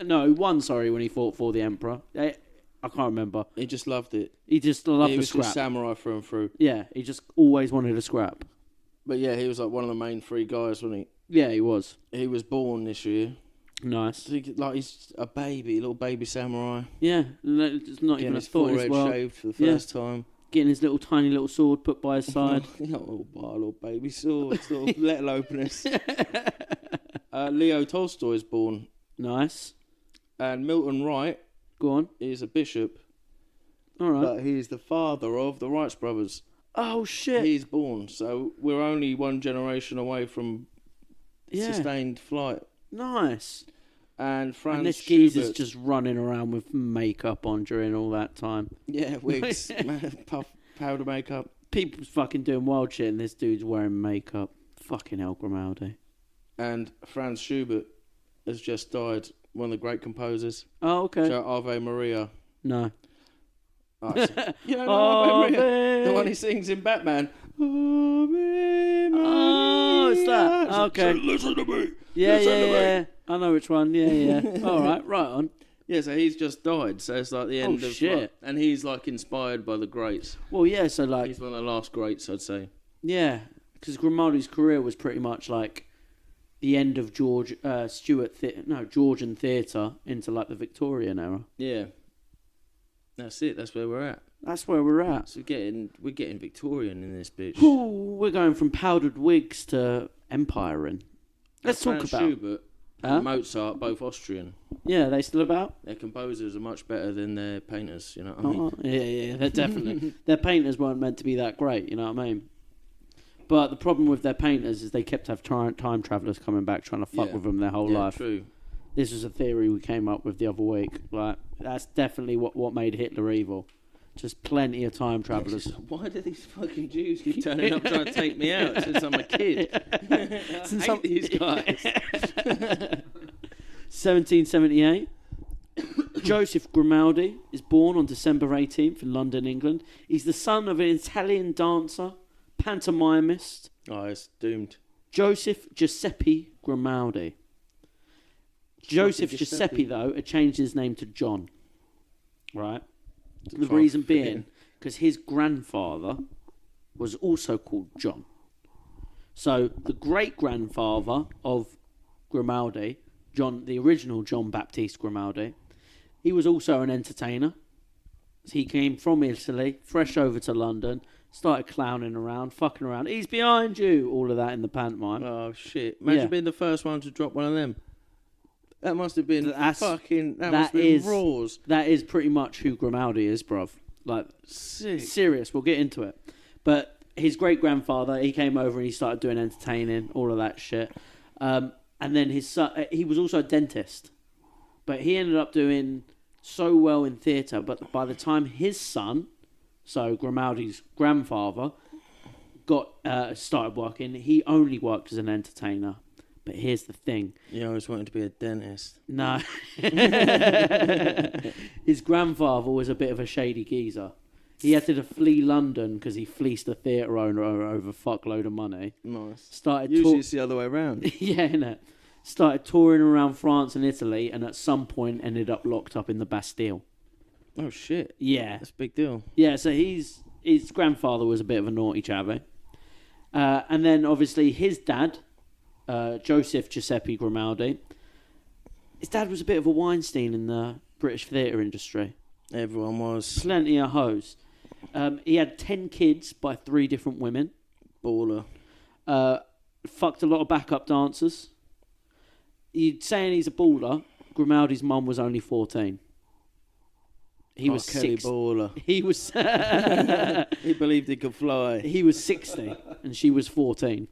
Speaker 2: No, he won, when he fought for the Emperor. I can't remember.
Speaker 1: He just loved it.
Speaker 2: He just loved
Speaker 1: he
Speaker 2: the
Speaker 1: was
Speaker 2: scrap.
Speaker 1: just samurai through and through.
Speaker 2: Yeah, he just always wanted a scrap.
Speaker 1: But yeah, he was like one of the main three guys, wasn't he?
Speaker 2: Yeah, he was.
Speaker 1: He was born this year.
Speaker 2: Nice.
Speaker 1: Like he's a baby, little baby samurai.
Speaker 2: Yeah, it's not
Speaker 1: Getting
Speaker 2: even a
Speaker 1: his
Speaker 2: thought as
Speaker 1: forehead
Speaker 2: well.
Speaker 1: shaved for the first time.
Speaker 2: Getting his tiny little sword put by his side.
Speaker 1: Little baby sword, little openers. Leo Tolstoy is born.
Speaker 2: Nice.
Speaker 1: And Milton Wright.
Speaker 2: Go on.
Speaker 1: Is a bishop.
Speaker 2: All right.
Speaker 1: But he's the father of the Wright brothers.
Speaker 2: Oh shit.
Speaker 1: He's born, so we're only one generation away from sustained flight.
Speaker 2: Nice.
Speaker 1: And Franz
Speaker 2: and this geezer's
Speaker 1: Schubert,
Speaker 2: just running around with makeup on during all that time.
Speaker 1: Yeah, wigs, puff, powder makeup.
Speaker 2: People's fucking doing wild shit, and this dude's wearing makeup. Fucking hell, Grimaldi.
Speaker 1: And Franz Schubert has just died. One of the great composers.
Speaker 2: Oh, okay.
Speaker 1: Ave Maria.
Speaker 2: No.
Speaker 1: Oh, you don't know Ave Maria? The one he sings in Batman. Ave Maria.
Speaker 2: Oh, it's that. Okay.
Speaker 1: Listen to me.
Speaker 2: Yeah. I know which one. Yeah. All right on.
Speaker 1: Yeah, so he's just died. So it's like the end of
Speaker 2: shit.
Speaker 1: Like, and he's like inspired by the greats.
Speaker 2: Well, yeah. So like,
Speaker 1: he's one of the last greats, I'd say.
Speaker 2: Yeah, because Grimaldi's career was pretty much like the end of Georgian theatre into like the Victorian era.
Speaker 1: Yeah. That's it. That's where we're at.
Speaker 2: That's where we're at.
Speaker 1: So we're getting Victorian in this bitch.
Speaker 2: Ooh, we're going from powdered wigs to empiring. Let's talk about
Speaker 1: Schubert and Mozart, both Austrian.
Speaker 2: Yeah, they still about?
Speaker 1: Their composers are much better than their painters. You know what I mean?
Speaker 2: Yeah, they're definitely. Their painters weren't meant to be that great. You know what I mean? But the problem with their painters is they kept having time travellers coming back trying to fuck with them their whole life.
Speaker 1: True.
Speaker 2: This was a theory we came up with the other week. Like, that's definitely what made Hitler evil. Just plenty of time travellers.
Speaker 1: Why do these fucking Jews keep turning up trying to take me out since I'm a kid? I hate these guys.
Speaker 2: 1778. Joseph Grimaldi is born on December 18th in London, England. He's the son of an Italian dancer, pantomimist.
Speaker 1: Oh, it's doomed.
Speaker 2: Joseph Giuseppe Grimaldi. Joseph Giuseppe, though, had changed his name to John. Right? The reason being, because his grandfather was also called John. So the great-grandfather of Grimaldi, the original John Baptiste Grimaldi, he was also an entertainer. He came from Italy, fresh over to London, started clowning around, fucking around. He's behind you! All of that in the pantomime.
Speaker 1: Oh, shit. Imagine being the first one to drop one of them. That must have been must have been raws.
Speaker 2: That is pretty much who Grimaldi is, bruv. Like, serious. We'll get into it. But his great-grandfather, he came over and he started doing entertaining, all of that shit. And then his son, he was also a dentist. But he ended up doing so well in theatre, but by the time his son, so Grimaldi's grandfather, started working, he only worked as an entertainer. But here's the thing.
Speaker 1: You always wanted to be a dentist.
Speaker 2: No. His grandfather was a bit of a shady geezer. He had to flee London because he fleeced a theatre owner over a fuckload of money.
Speaker 1: Nice.
Speaker 2: Usually
Speaker 1: it's the other way around.
Speaker 2: Yeah, innit? Started touring around France and Italy, and at some point ended up locked up in the Bastille.
Speaker 1: Oh, shit.
Speaker 2: Yeah.
Speaker 1: That's a big deal.
Speaker 2: Yeah, so his grandfather was a bit of a naughty chavvy. And then, obviously, his dad... Joseph Giuseppe Grimaldi. His dad was a bit of a Weinstein in the British theatre industry.
Speaker 1: Everyone was.
Speaker 2: Plenty of hoes. He had 10 kids by 3 different women.
Speaker 1: Baller.
Speaker 2: Fucked a lot of backup dancers. Saying he's a baller, Grimaldi's mum was only 14. He was
Speaker 1: Kelly baller.
Speaker 2: He was...
Speaker 1: He believed he could fly.
Speaker 2: He was 60 and she was 14.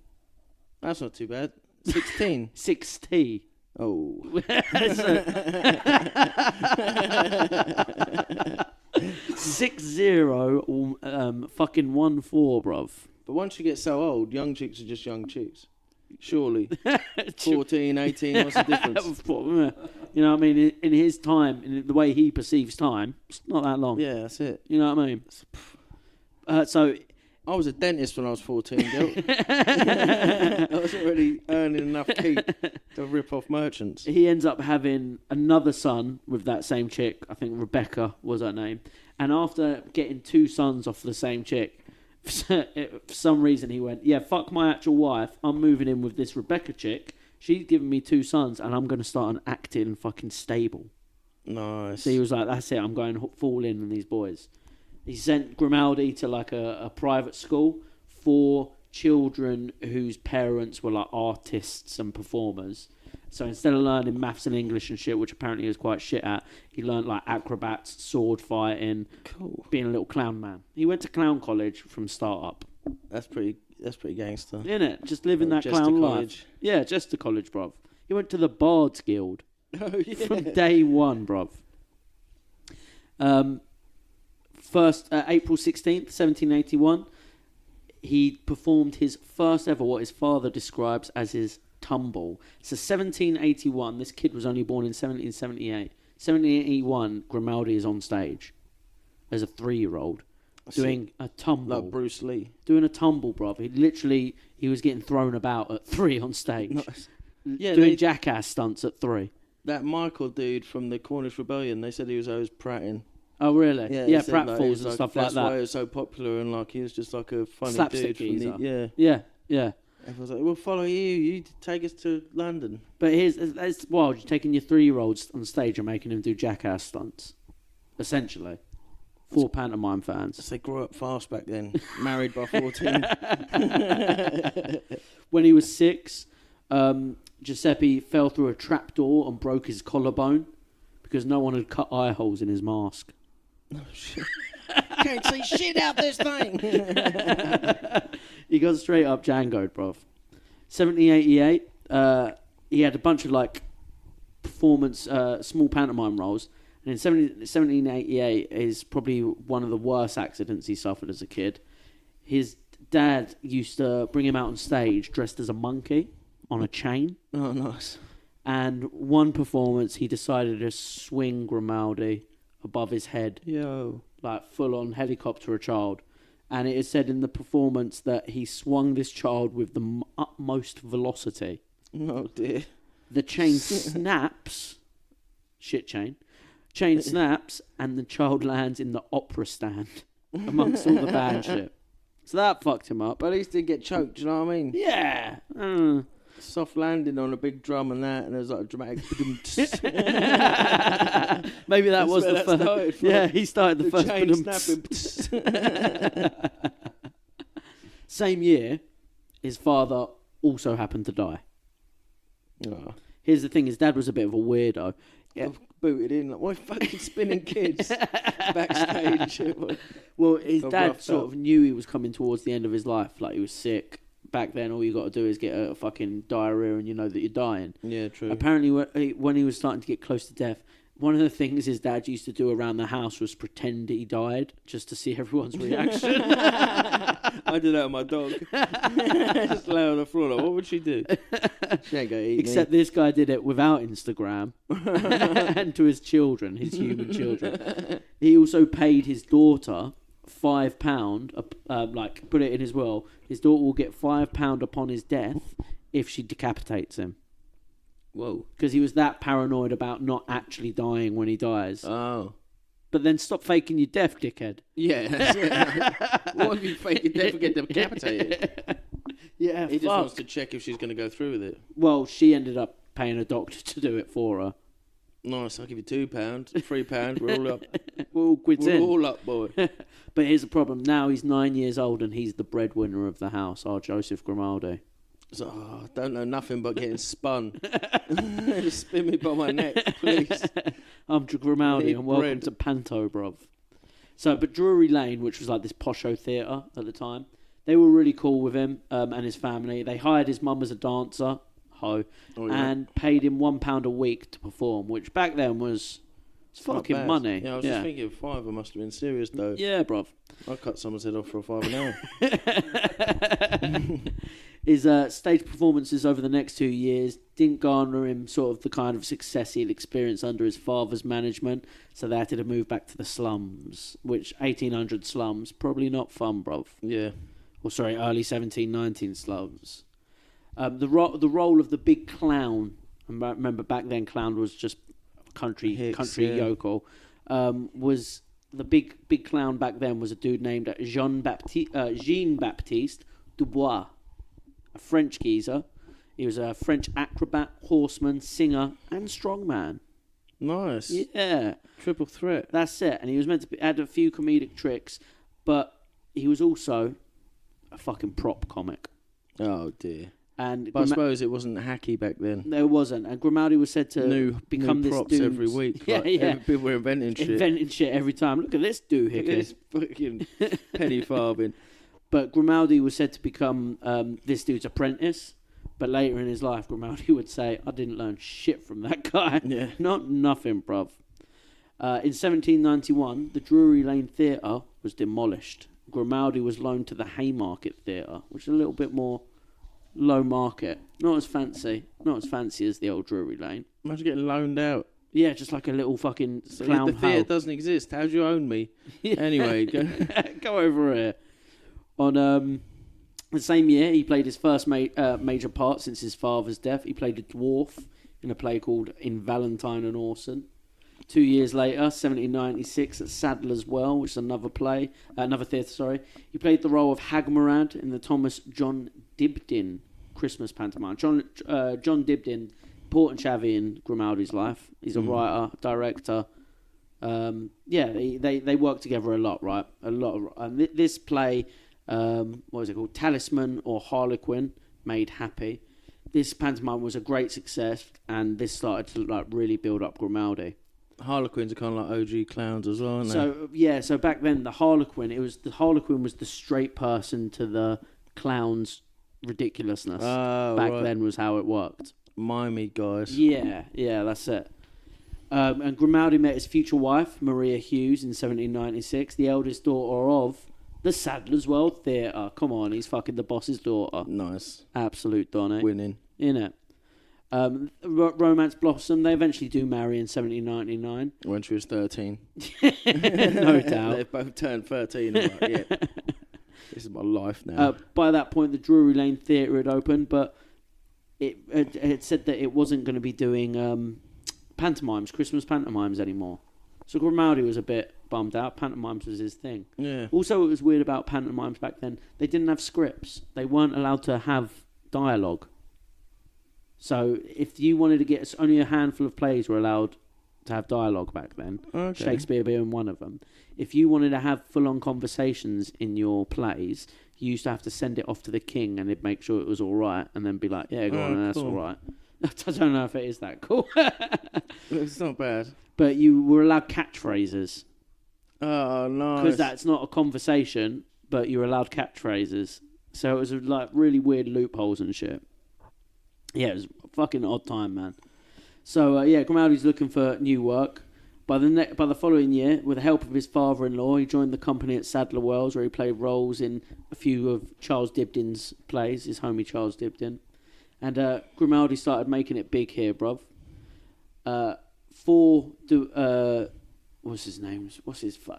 Speaker 1: That's not too bad. 16.
Speaker 2: 60.
Speaker 1: Oh.
Speaker 2: 6-0 fucking 1-4, bruv.
Speaker 1: But once you get so old, young chicks are just young chicks. Surely. 14, 18, what's the difference?
Speaker 2: You know what I mean? In his time, in the way he perceives time, it's not that long.
Speaker 1: Yeah, that's it.
Speaker 2: You know what I mean? So...
Speaker 1: I was a dentist when I was 14, Gil. I was already earning enough keep to rip off merchants.
Speaker 2: He ends up having another son with that same chick. I think Rebecca was her name. And after getting 2 sons off the same chick, for some reason he went, yeah, fuck my actual wife. I'm moving in with this Rebecca chick. She's giving me 2 sons and I'm going to start an acting fucking stable.
Speaker 1: Nice.
Speaker 2: So he was like, that's it. I'm going full in on these boys. He sent Grimaldi to like a private school for children whose parents were like artists and performers. So instead of learning maths and English and shit, which apparently he was quite shit at, he learned like acrobats, sword fighting, being a little clown man. He went to clown college from start up.
Speaker 1: That's pretty gangster.
Speaker 2: Isn't it? Just living that clown life. Yeah, just to college, bruv. He went to the Bards Guild.
Speaker 1: Oh, yeah.
Speaker 2: From day one, bruv. April 16th, 1781, he performed his first ever, what his father describes as his tumble. So 1781, this kid was only born in 1778. 1781, Grimaldi is on stage as a 3-year-old doing a tumble.
Speaker 1: Like Bruce Lee.
Speaker 2: Doing a tumble, bruv. He was getting thrown about at 3 on stage.
Speaker 1: Nice. Yeah,
Speaker 2: doing jackass stunts at 3.
Speaker 1: That Michael dude from the Cornish Rebellion, they said he was always pratting.
Speaker 2: Oh, really? Yeah,
Speaker 1: said,
Speaker 2: pratfalls and stuff like that.
Speaker 1: That's why he was so popular, and like he was just like a funny
Speaker 2: Slapstick
Speaker 1: dude.
Speaker 2: Yeah.
Speaker 1: Everyone's like, we'll follow you. You take us to London.
Speaker 2: But it's wild. You're taking your 3-year-olds on stage and making them do jackass stunts. Essentially. 4 pantomime fans.
Speaker 1: They grew up fast back then. Married by 14.
Speaker 2: When he was 6, Giuseppe fell through a trapdoor and broke his collarbone because no one had cut eye holes in his mask.
Speaker 1: Oh, shit. Can't see shit out this thing.
Speaker 2: He got straight up Django'd, bruv. 1788, he had a bunch of like performance, small pantomime roles. And in 1788 is probably one of the worst accidents he suffered as a kid. His dad used to bring him out on stage dressed as a monkey on a chain.
Speaker 1: Oh, nice.
Speaker 2: And one performance, he decided to swing Grimaldi above his head.
Speaker 1: Yo.
Speaker 2: Like full-on helicopter a child. And it is said in the performance that he swung this child with the utmost velocity.
Speaker 1: Oh, dear.
Speaker 2: The chain snaps. Shit chain. Chain snaps and the child lands in the opera stand amongst all the band shit. So that fucked him up.
Speaker 1: But at least he didn't get choked, do you know what I mean?
Speaker 2: Yeah.
Speaker 1: Soft landing on a big drum and that, and there's like a dramatic...
Speaker 2: Maybe that was the first... Yeah, he started the first...
Speaker 1: Chain snapping.
Speaker 2: Same year, his father also happened to die.
Speaker 1: Oh.
Speaker 2: Here's the thing, his dad was a bit of a weirdo.
Speaker 1: Yeah. Booted in like, why fucking spinning kids backstage?
Speaker 2: Well, his dad sort of knew he was coming towards the end of his life. Like, he was sick. Back then, all you got to do is get a fucking diarrhea and you know that you're dying.
Speaker 1: Yeah, true.
Speaker 2: Apparently, when he was starting to get close to death, one of the things his dad used to do around the house was pretend he died just to see everyone's reaction.
Speaker 1: I did that with my dog. Just lay on the floor like, what would she do? She ain't going to eat
Speaker 2: Except
Speaker 1: me.
Speaker 2: this guy did it without Instagram and to his children, his human children. He also paid his daughter £5, like put it in his will. His daughter will get £5 upon his death if she decapitates him.
Speaker 1: Whoa.
Speaker 2: Because he was that paranoid about not actually dying when he dies.
Speaker 1: Oh.
Speaker 2: But then stop faking your death, dickhead.
Speaker 1: Yeah, that's it. What if you fake your death and get decapitated?
Speaker 2: Yeah,
Speaker 1: he just wants to check if she's going to go through with it.
Speaker 2: Well, she ended up paying a doctor to do it for her.
Speaker 1: Nice, I'll give you £2, £3, we're all up.
Speaker 2: We're all quids in.
Speaker 1: We're all up, boy.
Speaker 2: But here's the problem. Now he's 9 years old and he's the breadwinner of the house, our Joseph Grimaldi.
Speaker 1: So, I don't know nothing but getting spun. Just spin me by my neck, please.
Speaker 2: I'm Grimaldi and welcome to Panto, bruv. So, but Drury Lane, which was like this posho theatre at the time, they were really cool with him and his family. They hired his mum as a dancer, and paid him £1 a week to perform, which back then was fucking money.
Speaker 1: Yeah, I was just thinking £5 must have been serious though.
Speaker 2: Yeah, bruv.
Speaker 1: I cut someone's head off for a £5 an hour.
Speaker 2: His stage performances over the next 2 years didn't garner him sort of the kind of success he'd experienced under his father's management, so they had to move back to the slums, which 1800 slums, probably not fun, bruv.
Speaker 1: Yeah.
Speaker 2: Or sorry, early 1719 slums. The role of the big clown, and remember back then clown was just country yokel, was the big clown back then was a dude named Jean-Baptiste Dubois, a French geezer. He was a French acrobat, horseman, singer, and strongman.
Speaker 1: Nice.
Speaker 2: Yeah.
Speaker 1: Triple threat.
Speaker 2: That's it. And he was meant to add a few comedic tricks, but he was also a fucking prop comic.
Speaker 1: Oh, dear.
Speaker 2: But
Speaker 1: I suppose it wasn't hacky back then.
Speaker 2: No, it wasn't. And Grimaldi was said to become
Speaker 1: new
Speaker 2: this
Speaker 1: props
Speaker 2: dude
Speaker 1: every week.
Speaker 2: Yeah, yeah.
Speaker 1: People were inventing shit.
Speaker 2: Inventing shit every time. Look at this doohickey.
Speaker 1: Look at this fucking penny farthing.
Speaker 2: But Grimaldi was said to become this dude's apprentice. But later in his life, Grimaldi would say, I didn't learn shit from that guy.
Speaker 1: Yeah.
Speaker 2: Not nothing, bruv. In 1791, the Drury Lane Theatre was demolished. Grimaldi was loaned to the Haymarket Theatre, which is a little bit more low market. Not as fancy as the old Drury Lane.
Speaker 1: Imagine getting loaned out.
Speaker 2: Yeah, just like a little fucking clown
Speaker 1: The theatre doesn't exist. How do you own me? Anyway,
Speaker 2: go over here. On the same year, he played his first major part since his father's death. He played a dwarf in a play called In Valentine and Orson. 2 years later, 1796, at Sadler's Well, which is another theatre. He played the role of Hagmarad in the Thomas John Dibdin Christmas pantomime. John Dibdin, important chavvy in Grimaldi's life. He's a writer, director. They work together a lot, right? This play, what was it called? Talisman or Harlequin, made happy. This pantomime was a great success, and this started to really build up Grimaldi.
Speaker 1: Harlequins are kind of like OG clowns as well, aren't they?
Speaker 2: So back then the Harlequin was the straight person to the clown's ridiculousness. Then was how it worked.
Speaker 1: Mimey guys.
Speaker 2: Yeah, that's it. And Grimaldi met his future wife, Maria Hughes, in 1796, the eldest daughter of the Sadler's Well Theatre. Come on, he's fucking the boss's daughter.
Speaker 1: Nice.
Speaker 2: Absolute Donny.
Speaker 1: Winning.
Speaker 2: Innit? Romance blossomed. They eventually do marry in 1799.
Speaker 1: When she was 13.
Speaker 2: No doubt.
Speaker 1: They've both turned 13. I'm like, yeah. This is my life now.
Speaker 2: By that point, the Drury Lane Theatre had opened, but it said that it wasn't going to be doing Christmas pantomimes anymore. So Grimaldi was a bit bummed out. Pantomimes was his thing.
Speaker 1: Yeah.
Speaker 2: Also, what was weird about pantomimes back then, they didn't have scripts. They weren't allowed to have dialogue. So if you wanted to get... Only a handful of plays were allowed to have dialogue back then.
Speaker 1: Okay.
Speaker 2: Shakespeare being one of them. If you wanted to have full-on conversations in your plays, you used to have to send it off to the king and they'd make sure it was all right and then be like, yeah, go on, that's all right. I don't know if it is that cool.
Speaker 1: It's not bad.
Speaker 2: But you were allowed catchphrases.
Speaker 1: Oh, nice.
Speaker 2: Because that's not a conversation, but you're allowed catchphrases. So it was like really weird loopholes and shit. Yeah, it was a fucking odd time, man. So, Grimaldi's looking for new work. By the following year, with the help of his father-in-law, he joined the company at Sadler Wells, where he played roles in a few of Charles Dibdin's plays, his homie Charles Dibdin. And Grimaldi started making it big here, bruv. What's his name?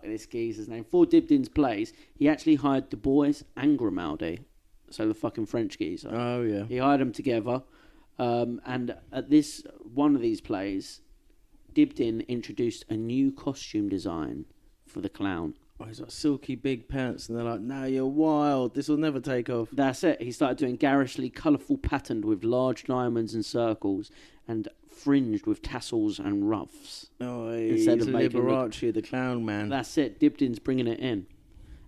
Speaker 2: This geezer's name? For Dibdin's plays, he actually hired Du Bois and Grimaldi. So the fucking French geezer.
Speaker 1: Oh, yeah.
Speaker 2: He hired them together. And at one of these plays, Dibdin introduced a new costume design for the clown.
Speaker 1: Oh, he's got silky big pants, and they're like, "No, you're wild. This will never take off."
Speaker 2: That's it. He started doing garishly colourful patterned with large diamonds and circles, and fringed with tassels and ruffs.
Speaker 1: Oh, he's Liberace, the clown man.
Speaker 2: That's it. Dibdin's bringing it in.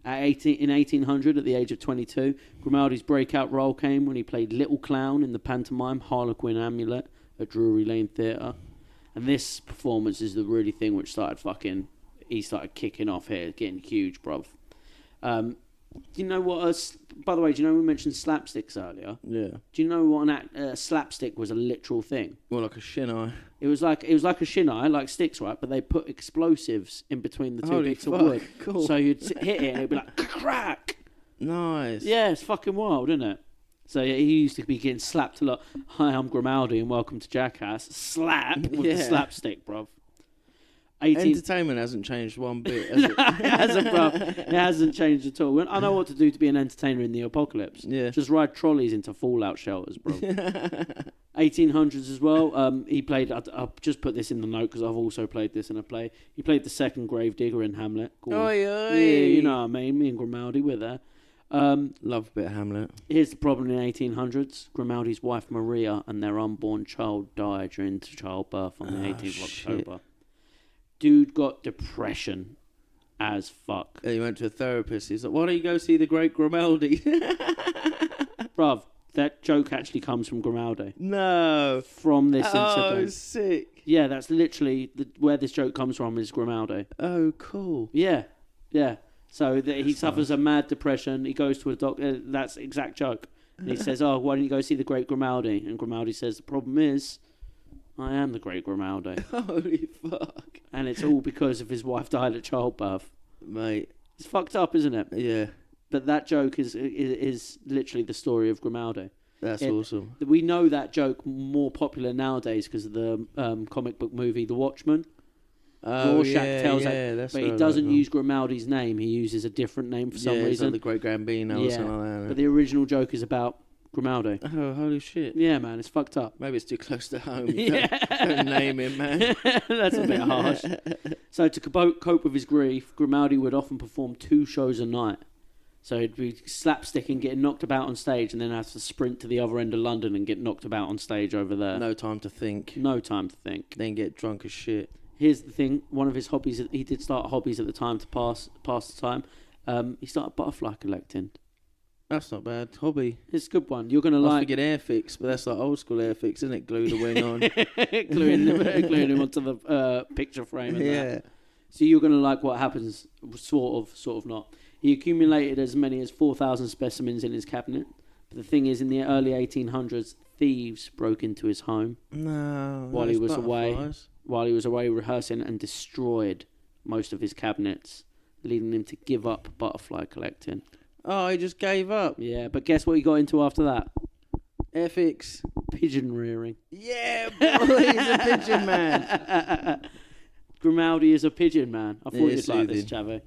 Speaker 2: In 1800, at the age of 22, Grimaldi's breakout role came when he played Little Clown in the pantomime Harlequin Amulet at Drury Lane Theatre. And this performance is the really thing which he started kicking off here, getting huge, bruv. Do you know what? By the way, do you know we mentioned slapsticks earlier?
Speaker 1: Yeah.
Speaker 2: Do you know what a slapstick was? A literal thing.
Speaker 1: Well, like a shin eye.
Speaker 2: It was like a shin eye, like sticks, right? But they put explosives in between the two bits of wood.
Speaker 1: Cool.
Speaker 2: So you'd hit it and it'd be like crack.
Speaker 1: Nice.
Speaker 2: Yeah, it's fucking wild, isn't it? So he used to be getting slapped a lot. Hi, I'm Grimaldi and welcome to Jackass. Slap with the slapstick, bruv.
Speaker 1: Entertainment hasn't changed one bit, has it?
Speaker 2: It hasn't, bruv. It hasn't changed at all. I know what to do to be an entertainer in the apocalypse.
Speaker 1: Yeah.
Speaker 2: Just ride trolleys into fallout shelters, bro. 1800s as well. He played... I'll just put this in the note because I've also played this in a play. He played the second gravedigger in Hamlet.
Speaker 1: Oi, oi.
Speaker 2: Yeah, you know what I mean. Me and Grimaldi were there.
Speaker 1: Love a bit of Hamlet.
Speaker 2: Here's the problem in the 1800s. Grimaldi's wife Maria and their unborn child died during childbirth on the 18th of October. Dude got depression as fuck.
Speaker 1: And he went to a therapist. He's like, why don't you go see the great Grimaldi?
Speaker 2: Bruv, that joke actually comes from Grimaldi.
Speaker 1: No.
Speaker 2: From this incident.
Speaker 1: Oh, sick.
Speaker 2: Yeah, that's literally where this joke comes from is Grimaldi.
Speaker 1: Oh, cool.
Speaker 2: Yeah. So he suffers a mad depression. He goes to a doctor. That's the exact joke. And he says, oh, why don't you go see the great Grimaldi? And Grimaldi says, the problem is, I am the great Grimaldi.
Speaker 1: Holy fuck.
Speaker 2: And it's all because of his wife died at childbirth.
Speaker 1: Mate,
Speaker 2: It's fucked up, isn't it?
Speaker 1: Yeah.
Speaker 2: But that joke is literally the story of Grimaldi.
Speaker 1: That's awesome.
Speaker 2: We know that joke more popular nowadays because of the comic book movie The Watchmen.
Speaker 1: Oh,
Speaker 2: Rorschach tells
Speaker 1: that's
Speaker 2: but he doesn't use Grimaldi's name. He uses a different name for some reason.
Speaker 1: It's like the Great Gambino or something like that.
Speaker 2: But the original joke is about Grimaldi.
Speaker 1: Oh, holy shit.
Speaker 2: Yeah, man, it's fucked up.
Speaker 1: Maybe it's too close to home. Don't name him, man.
Speaker 2: That's a bit harsh. So to cope with his grief, Grimaldi would often perform 2 shows a night. So he'd be slapsticking, getting knocked about on stage, and then have to sprint to the other end of London and get knocked about on stage over there.
Speaker 1: No time to think.
Speaker 2: Then
Speaker 1: get drunk as shit.
Speaker 2: Here's the thing. One of his hobbies, he did start hobbies at the time to pass the time. He started butterfly collecting.
Speaker 1: That's not bad. Hobby.
Speaker 2: It's a good one. You're going to
Speaker 1: I forget Airfix, but that's like old school Airfix, isn't it? Glue the wing on.
Speaker 2: gluing him onto the picture frame. And so you're going to like what happens, sort of not. He accumulated as many as 4,000 specimens in his cabinet. But the thing is, in the early 1800s, thieves broke into his home while he was away rehearsing and destroyed most of his cabinets, leading him to give up butterfly collecting.
Speaker 1: Oh, he just gave up.
Speaker 2: Yeah, but guess what he got into after that?
Speaker 1: FX.
Speaker 2: Pigeon rearing.
Speaker 1: Yeah, boy, he's a pigeon man.
Speaker 2: Grimaldi is a pigeon man. I thought you'd like this, Chavi.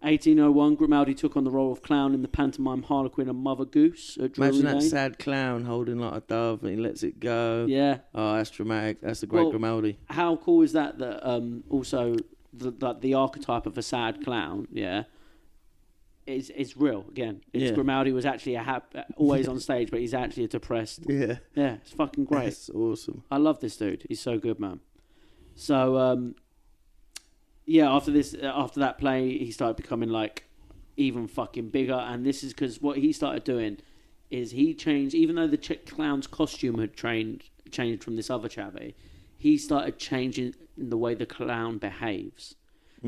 Speaker 2: 1801, Grimaldi took on the role of clown in the pantomime Harlequin and Mother Goose at Drury
Speaker 1: Imagine that
Speaker 2: Lane.
Speaker 1: sad clown holding like a dove and he lets it go.
Speaker 2: Yeah.
Speaker 1: Oh, that's dramatic. That's the great Grimaldi.
Speaker 2: How cool is that also the archetype of a sad clown, it's real again. Grimaldi was actually always on stage, but he's actually a depressed.
Speaker 1: Yeah.
Speaker 2: Yeah, it's fucking great.
Speaker 1: That's awesome.
Speaker 2: I love this dude. He's so good, man. So, after that play, he started becoming like even fucking bigger. And this is because what he started doing is he changed, even though the clown's costume had changed from this other chavvy, he started changing the way the clown behaves.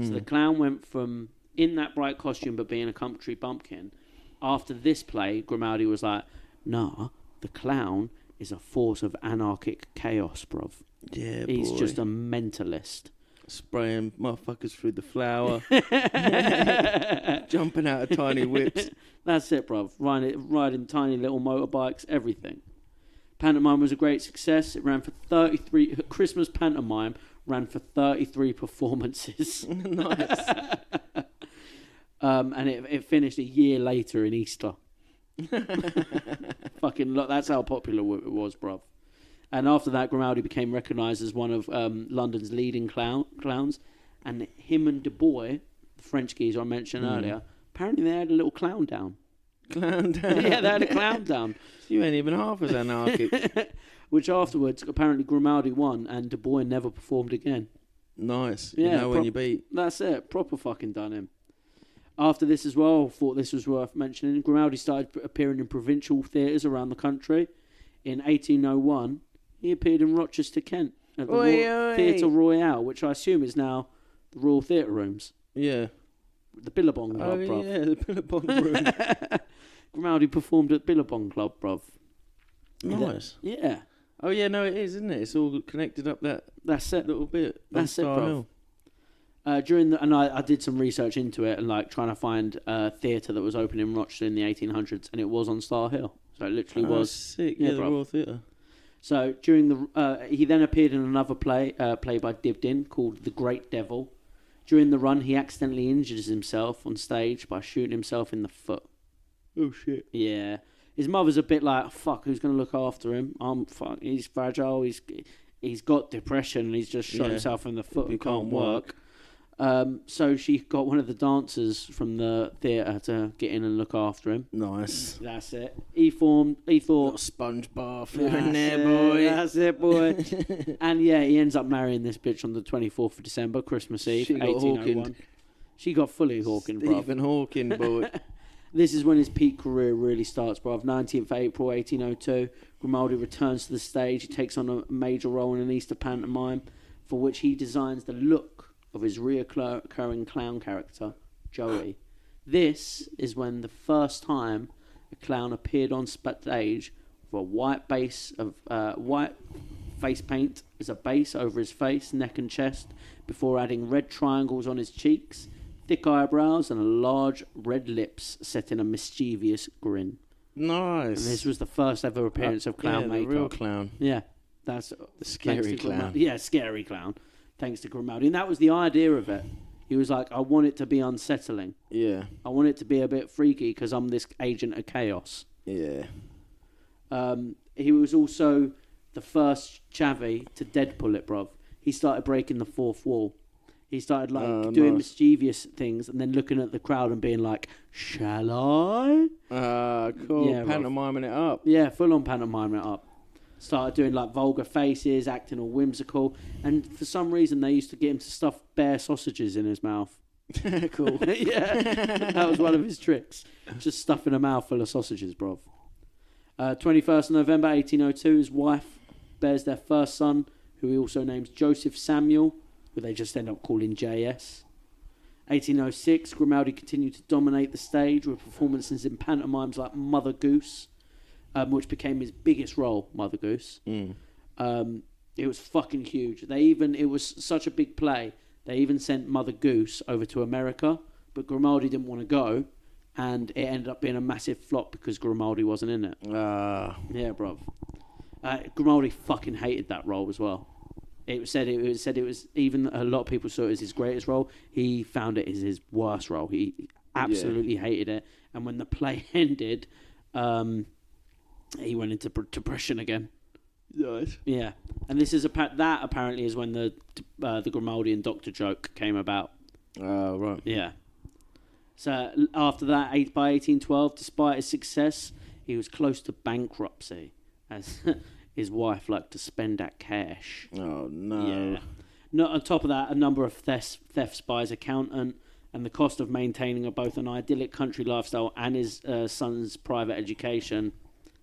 Speaker 2: So the clown went from in that bright costume but being a country bumpkin. After this play, Grimaldi was like, nah, the clown is a force of anarchic chaos, bruv.
Speaker 1: Yeah,
Speaker 2: He's just a mentalist.
Speaker 1: Spraying motherfuckers through the flour. Jumping out of tiny whips.
Speaker 2: That's it, bruv. Riding tiny little motorbikes, everything. Pantomime was a great success. It ran for 33... Christmas pantomime ran for 33 performances.
Speaker 1: Nice.
Speaker 2: And it finished a year later in Easter. Fucking look, that's how popular it was, bruv. And after that, Grimaldi became recognised as one of London's leading clowns. And him and Du Bois, the French geezer I mentioned earlier, apparently they had a little clown down.
Speaker 1: Clown down?
Speaker 2: Yeah, they had a clown down.
Speaker 1: You ain't even half as anarchic.
Speaker 2: Which afterwards, apparently Grimaldi won and Du Bois never performed again.
Speaker 1: Nice.
Speaker 2: Yeah,
Speaker 1: you know when you beat.
Speaker 2: That's it. Proper fucking done him. After this as well, thought this was worth mentioning, Grimaldi started appearing in provincial theatres around the country. In 1801, he appeared in Rochester, Kent, at the Theatre Royale, which I assume is now the Royal Theatre Rooms.
Speaker 1: Yeah.
Speaker 2: The Billabong Club, bruv.
Speaker 1: Oh, yeah, the Billabong Room.
Speaker 2: Grimaldi performed at Billabong Club, bruv.
Speaker 1: Nice.
Speaker 2: Yeah.
Speaker 1: Oh, yeah, no, it is, isn't it? It's all connected up
Speaker 2: That's it.
Speaker 1: little bit.
Speaker 2: That's it, bruv. I did some research into it and like trying to find a theatre that was open in Rochester in the 1800s, and it was on Star Hill. So it literally was
Speaker 1: sick. Yeah, the Royal Theatre.
Speaker 2: So during he then appeared in another play by Dibdin called The Great Devil. During the run, he accidentally injures himself on stage by shooting himself in the foot.
Speaker 1: Oh shit!
Speaker 2: Yeah, his mother's a bit like, fuck, who's gonna look after him? He's fragile. He's got depression, and he's just shot himself in the foot and can't work. So she got one of the dancers from the theatre to get in and look after him.
Speaker 1: Nice.
Speaker 2: That's it. He thought
Speaker 1: sponge bath in there, boy.
Speaker 2: That's it, boy. And yeah, he ends up marrying this bitch on the 24th of December, Christmas Eve, 1801. She got fully Hawking, bro.
Speaker 1: Stephen Hawking, boy.
Speaker 2: This is when his peak career really starts, bro. 19th April 1802, Grimaldi returns to the stage. He takes on a major role in an Easter pantomime, for which he designs the look of his reoccurring clown character, Joey. This is when the first time a clown appeared on stage with a white face paint as a base over his face, neck and chest, before adding red triangles on his cheeks, thick eyebrows, and a large red lips set in a mischievous grin.
Speaker 1: Nice.
Speaker 2: And this was the first ever appearance of clown makeup.
Speaker 1: The real clown.
Speaker 2: Yeah, that's
Speaker 1: the scary clown.
Speaker 2: Yeah, scary clown. Thanks to Grimaldi, and that was the idea of it. He was like, I want it to be unsettling.
Speaker 1: Yeah.
Speaker 2: I want it to be a bit freaky because I'm this agent of chaos.
Speaker 1: Yeah.
Speaker 2: He was also the first chavvy to Deadpool it, bruv. He started breaking the fourth wall. He started doing mischievous things and then looking at the crowd and being like, shall I?
Speaker 1: Cool. Yeah, pantomiming it up.
Speaker 2: Yeah, full on pantomiming it up. Started doing like vulgar faces, acting all whimsical. And for some reason, they used to get him to stuff bare sausages in his mouth.
Speaker 1: Cool.
Speaker 2: Yeah, that was one of his tricks. Just stuffing a mouth full of sausages, bruv. 21st November 1802, his wife bears their first son, who he also names Joseph Samuel, who they just end up calling JS. 1806, Grimaldi continued to dominate the stage with performances in pantomimes like Mother Goose, which became his biggest role, Mother Goose. It was fucking huge. It was such a big play, they even sent Mother Goose over to America, but Grimaldi didn't want to go, and it ended up being a massive flop because Grimaldi wasn't in it. Yeah, bruv. Grimaldi fucking hated that role as well. It was said even a lot of people saw it as his greatest role. He found it as his worst role. He absolutely hated it. And when the play ended, he went into depression again.
Speaker 1: Nice.
Speaker 2: Yeah, and this is that apparently is when the Grimaldi and Doctor joke came about.
Speaker 1: Oh, right.
Speaker 2: Yeah. So after that, by 1812, despite his success, he was close to bankruptcy, as his wife liked to spend that cash.
Speaker 1: Oh, no.
Speaker 2: Yeah. Not on top of that, a number of thefts by his accountant, and the cost of maintaining both an idyllic country lifestyle and his son's private education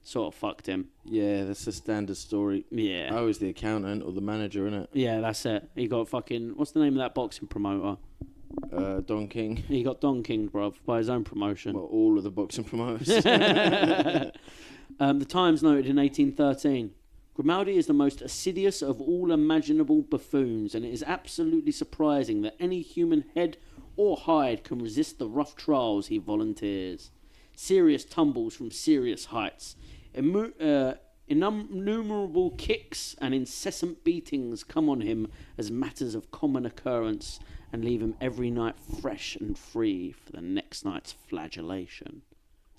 Speaker 2: sort of fucked him.
Speaker 1: Yeah, that's the standard story.
Speaker 2: Yeah.
Speaker 1: I was the accountant or the manager, innit?
Speaker 2: Yeah, that's it. He got fucking... What's the name of that boxing promoter?
Speaker 1: Don King.
Speaker 2: He got Don King, bruv, by his own promotion.
Speaker 1: Well, all of the boxing promoters.
Speaker 2: The Times noted in 1813, Grimaldi is the most assiduous of all imaginable buffoons, and it is absolutely surprising that any human head or hide can resist the rough trials he volunteers. Serious tumbles from serious heights, innumerable kicks and incessant beatings come on him as matters of common occurrence and leave him every night fresh and free for the next night's flagellation.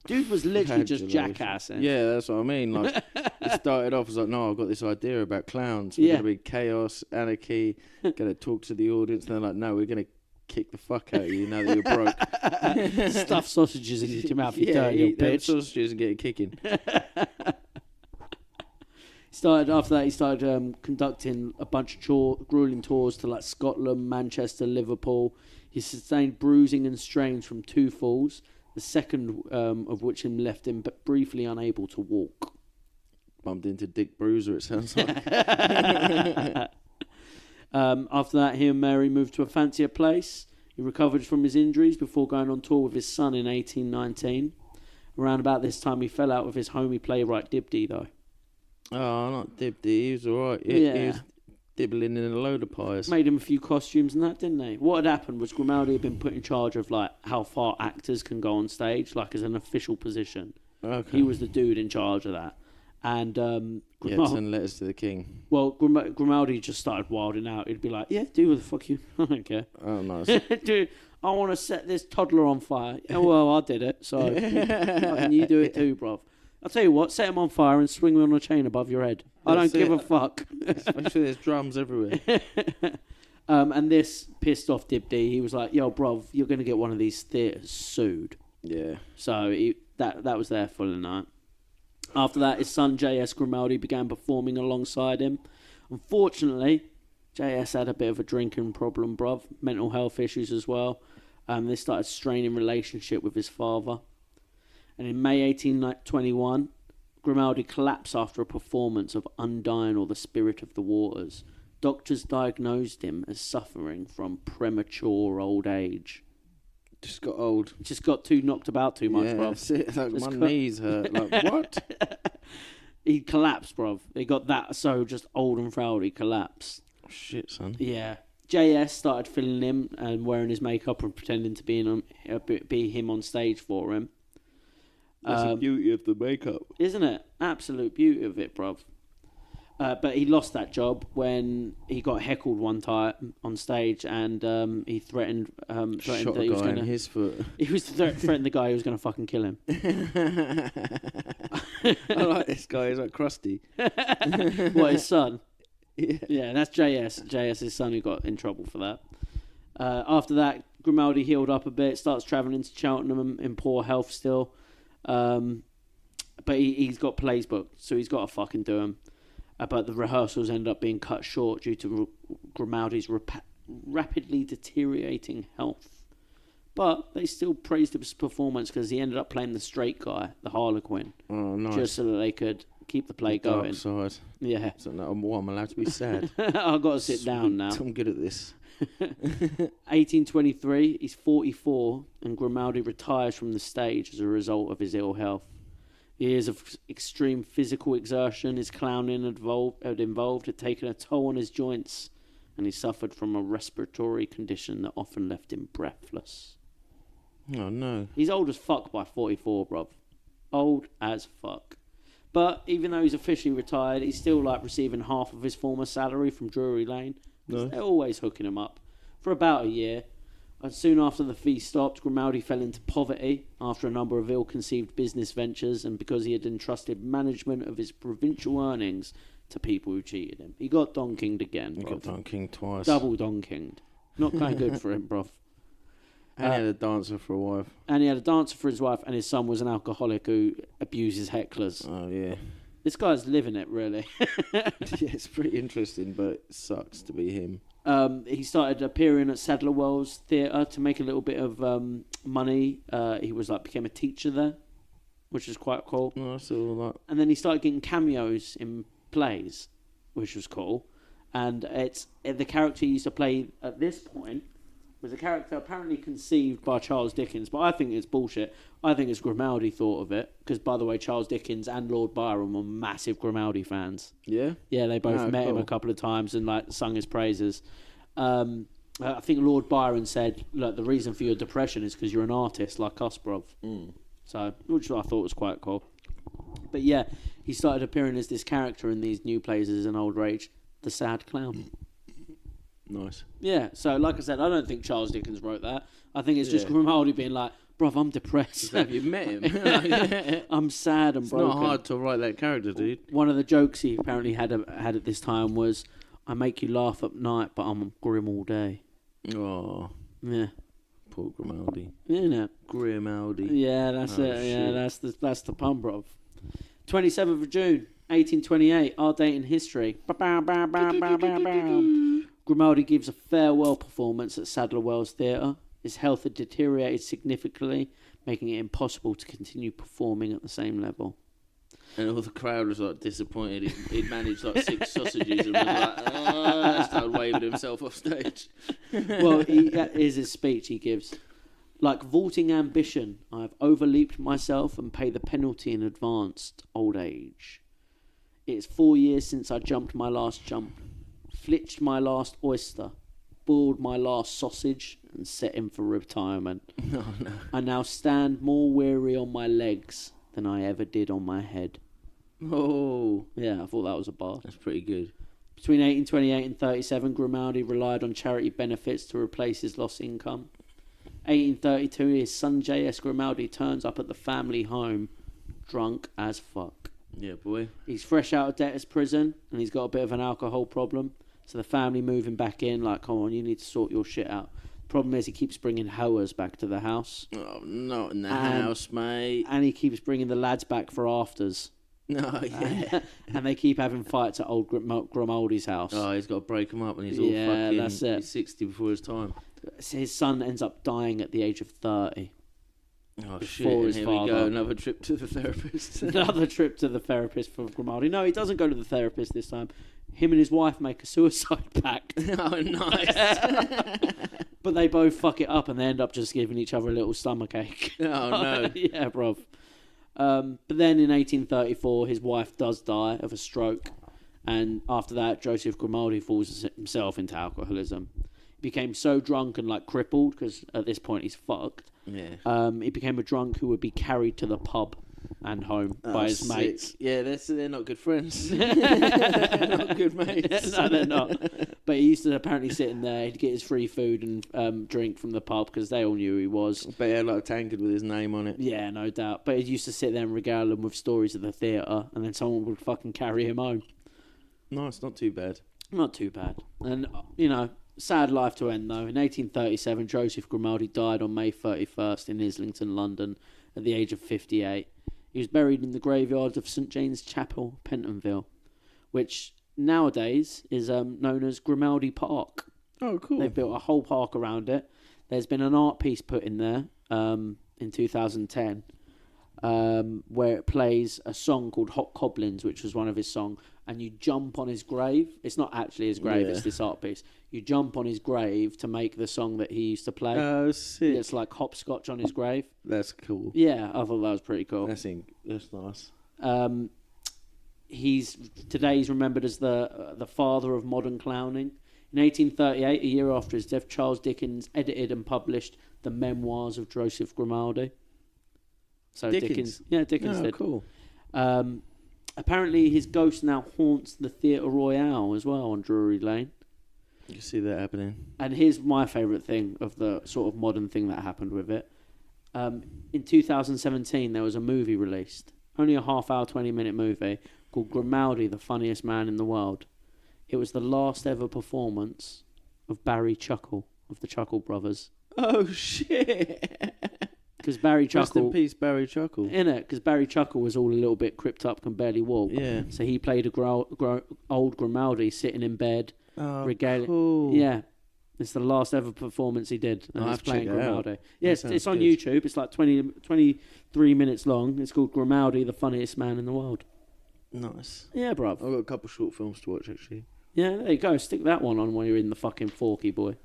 Speaker 2: Dude was literally just jackassing.
Speaker 1: Yeah, that's what I mean. Like, it started off as like, no, I've got this idea about clowns. We're going to be chaos, anarchy, going to talk to the audience. And they're like, no, we're going to kick the fuck out of you now that you're broke.
Speaker 2: Stuff sausages into your mouth, you dirty
Speaker 1: eat
Speaker 2: bitch.
Speaker 1: Sausages and get it kicking.
Speaker 2: After that, he started conducting a bunch of grueling tours to like Scotland, Manchester, Liverpool. He sustained bruising and strains from 2 falls, the second of which left him but briefly unable to walk.
Speaker 1: Bumped into Dick Bruiser, it sounds like.
Speaker 2: After that, he and Mary moved to a fancier place. He recovered from his injuries before going on tour with his son in 1819. Around about this time, he fell out with his homie playwright Dibdee, though.
Speaker 1: Oh, not Dibdee. He was all right. He was dibbling in a load of pies.
Speaker 2: Made him a few costumes and that, didn't he? What had happened was Grimaldi had been put in charge of like how far actors can go on stage, like as an official position.
Speaker 1: Okay.
Speaker 2: He was the dude in charge of that. And
Speaker 1: send letters to the king.
Speaker 2: Well, Grimaldi just started wilding out. He'd be like, "Yeah, do what the fuck you. I don't care.
Speaker 1: Oh, nice.
Speaker 2: Dude, I want to set this toddler on fire. Oh, well, I did it, so fucking you do it too, bruv. I'll tell you what, set him on fire and swing me on a chain above your head. I don't give a fuck.
Speaker 1: Especially there's drums everywhere.
Speaker 2: And this pissed off Dibdee. He was like, yo, bruv, you're going to get one of these theatres sued.
Speaker 1: Yeah.
Speaker 2: So that was there for the night. After that, his son J.S. Grimaldi began performing alongside him. Unfortunately, J.S. had a bit of a drinking problem, bruv. Mental health issues as well. They started straining relationship with his father. And in May 1821, Grimaldi collapsed after a performance of Undine or the Spirit of the Waters. Doctors diagnosed him as suffering from premature old age.
Speaker 1: Just got old.
Speaker 2: Just got knocked about too much, bruv.
Speaker 1: That's it. Like, my knees hurt. Like, what?
Speaker 2: He collapsed, bruv. He got that so just old and frail, he collapsed.
Speaker 1: Oh, shit, son.
Speaker 2: Yeah. JS started filling him and wearing his makeup and pretending to be him on stage for him.
Speaker 1: That's the beauty of the makeup.
Speaker 2: Isn't it? Absolute beauty of it, bruv. But he lost that job when he got heckled one time on stage, and he threatened
Speaker 1: Shot
Speaker 2: that
Speaker 1: a
Speaker 2: he was
Speaker 1: guy
Speaker 2: going
Speaker 1: in his foot.
Speaker 2: He was threatened the guy who was going to fucking kill him.
Speaker 1: I like this guy. He's like Krusty.
Speaker 2: What, his son?
Speaker 1: Yeah,
Speaker 2: that's JS. JS's son who got in trouble for that. After that, Grimaldi healed up a bit, starts travelling to Cheltenham in poor health still. But he's got plays booked, so he's got to fucking do them. But the rehearsals end up being cut short due to Grimaldi's rapidly deteriorating health. But they still praised his performance because he ended up playing the straight guy, the Harlequin.
Speaker 1: Oh, nice.
Speaker 2: Just so that they could keep the play going.
Speaker 1: Dark side.
Speaker 2: Yeah.
Speaker 1: So now I'm allowed to be sad.
Speaker 2: I've got to sit down now.
Speaker 1: I'm good at this.
Speaker 2: 1823, he's 44, and Grimaldi retires from the stage as a result of his ill health. Years of extreme physical exertion, his clowning had taken a toll on his joints, and he suffered from a respiratory condition that often left him breathless.
Speaker 1: Oh, no.
Speaker 2: He's old as fuck by 44, bruv. Old as fuck. But even though he's officially retired, he's still like receiving half of his former salary from Drury Lane. No. They're always hooking him up. For about a year. And soon after the fee stopped, Grimaldi fell into poverty after a number of ill-conceived business ventures and because he had entrusted management of his provincial earnings to people who cheated him. He got donkinged again,
Speaker 1: He got donkinged twice.
Speaker 2: Double donkinged. Not quite good for him, bruv.
Speaker 1: And he had a dancer for a wife.
Speaker 2: And he had a dancer for his wife, and his son was an alcoholic who abuses hecklers.
Speaker 1: Oh, yeah.
Speaker 2: This guy's living it, really.
Speaker 1: Yeah, it's pretty interesting, but it sucks to be him.
Speaker 2: He started appearing at Sadler Wells Theatre to make a little bit of money. He became a teacher there, which is quite cool.
Speaker 1: Oh, I saw that.
Speaker 2: And then he started getting cameos in plays, which was cool. And it's the character he used to play at this point was a character apparently conceived by Charles Dickens, but I think it's bullshit. I think it's Grimaldi thought of it, because, by the way, Charles Dickens and Lord Byron were massive Grimaldi fans.
Speaker 1: Yeah?
Speaker 2: Yeah, they both met him a couple of times and sung his praises. I think Lord Byron said, look, the reason for your depression is because you're an artist like us, bruv. So, which I thought was quite cool. But yeah, he started appearing as this character in these new plays as an old rage, the sad clown.
Speaker 1: Nice.
Speaker 2: Yeah, so like I said, I don't think Charles Dickens wrote that. I think it's just Grimaldi being like, bruv, I'm depressed.
Speaker 1: Have you met him?
Speaker 2: I'm sad and broken.
Speaker 1: It's not hard to write that character, dude.
Speaker 2: One of the jokes he apparently had at this time was, I make you laugh at night, but I'm grim all day.
Speaker 1: Oh.
Speaker 2: Yeah.
Speaker 1: Poor Grimaldi.
Speaker 2: Yeah.
Speaker 1: Grimaldi.
Speaker 2: Yeah, that's it.
Speaker 1: Shit.
Speaker 2: Yeah, that's the pun, bruv. 27th of June, 1828, our date in history. Grimaldi gives a farewell performance at Sadler Wells Theatre. His health had deteriorated significantly, making it impossible to continue performing at the same level.
Speaker 1: And all the crowd was disappointed. He'd managed 6 sausages and was started waving himself off stage.
Speaker 2: Well, here's his speech he gives. Like vaulting ambition, I have overleaped myself and pay the penalty in advanced old age. It's 4 years since I jumped my last jump, flitched my last oyster, boiled my last sausage, and set him for retirement.
Speaker 1: Oh, no.
Speaker 2: I now stand more weary on my legs than I ever did on my head.
Speaker 1: Oh.
Speaker 2: Yeah, I thought that was a bar.
Speaker 1: That's pretty good.
Speaker 2: Between 1828 and 37, Grimaldi relied on charity benefits to replace his lost income. 1832, his son J.S. Grimaldi turns up at the family home, drunk as fuck.
Speaker 1: Yeah, boy.
Speaker 2: He's fresh out of debtor's prison, and he's got a bit of an alcohol problem. So the family move him back in, like, come on, you need to sort your shit out. Problem is, he keeps bringing hoers back to the house.
Speaker 1: Oh, not in the house, mate.
Speaker 2: And he keeps bringing the lads back for afters.
Speaker 1: No, yeah.
Speaker 2: And they keep having fights at old Grimaldi's house.
Speaker 1: Oh, he's got to break them up, and he's all fucking...
Speaker 2: that's it.
Speaker 1: He's 60 before his time.
Speaker 2: So his son ends up dying at the age of 30.
Speaker 1: Oh, shit. And here we go, another trip to the therapist.
Speaker 2: Another trip to the therapist for Grimaldi. No, he doesn't go to the therapist this time. Him and his wife make a suicide pact.
Speaker 1: Oh, nice.
Speaker 2: But they both fuck it up and they end up just giving each other a little stomachache.
Speaker 1: Oh, no.
Speaker 2: Yeah, bruv. But then in 1834, his wife does die of a stroke. And after that, Joseph Grimaldi falls himself into alcoholism. became so drunk and like crippled because at this point he's fucked.
Speaker 1: Yeah.
Speaker 2: He became a drunk who would be carried to the pub and home by his mates.
Speaker 1: Yeah, they're not good friends. They're not good mates.
Speaker 2: No, they're not. But he used to apparently sit in there. He'd get his free food and drink from the pub because they all knew who he was.
Speaker 1: But he had like a tankard with his name on it.
Speaker 2: Yeah, no doubt. But he used to sit there and regale them with stories of the theatre, and then someone would fucking carry him home.
Speaker 1: Nice, not too bad.
Speaker 2: Not too bad. And, sad life to end, though. In 1837, Joseph Grimaldi died on May 31st in Islington, London, at the age of 58. He was buried in the graveyard of St James Chapel, Pentonville, which nowadays is known as Grimaldi Park.
Speaker 1: Oh, cool.
Speaker 2: They've built a whole park around it. There's been an art piece put in there in 2010 where it plays a song called Hot Coblins, which was one of his songs, and you jump on his grave. It's not actually his grave, it's this art piece. You jump on his grave to make the song that he used to play.
Speaker 1: Oh, sick.
Speaker 2: It's like hopscotch on his grave.
Speaker 1: That's cool.
Speaker 2: Yeah, I thought that was pretty cool.
Speaker 1: That's nice.
Speaker 2: He's remembered as the father of modern clowning. In 1838, a year after his death, Charles Dickens edited and published the Memoirs of Joseph Grimaldi. So Dickens did.
Speaker 1: Cool.
Speaker 2: Apparently, his ghost now haunts the Theatre Royale as well on Drury Lane.
Speaker 1: You can see that happening.
Speaker 2: And here's my favourite thing of the sort of modern thing that happened with it. In 2017, there was a movie released, only a half-hour, 20-minute movie called Grimaldi, the Funniest Man in the World. It was the last ever performance of Barry Chuckle of the Chuckle Brothers.
Speaker 1: Oh shit!
Speaker 2: Because Barry Chuckle,
Speaker 1: rest in peace, Barry Chuckle.
Speaker 2: Innit? Because Barry Chuckle was all a little bit cripped up, can barely walk.
Speaker 1: Yeah.
Speaker 2: So he played old Grimaldi sitting in bed.
Speaker 1: Oh,
Speaker 2: regaling.
Speaker 1: Cool.
Speaker 2: Yeah. It's the last ever performance he did. And he's playing Grimaldi. Yeah, it's on YouTube. It's like 23 minutes long. It's called Grimaldi, the Funniest Man in the World.
Speaker 1: Nice.
Speaker 2: Yeah, bruv.
Speaker 1: I've got a couple short films to watch, actually.
Speaker 2: Yeah, there you go. Stick that one on while you're in the fucking Forky, boy.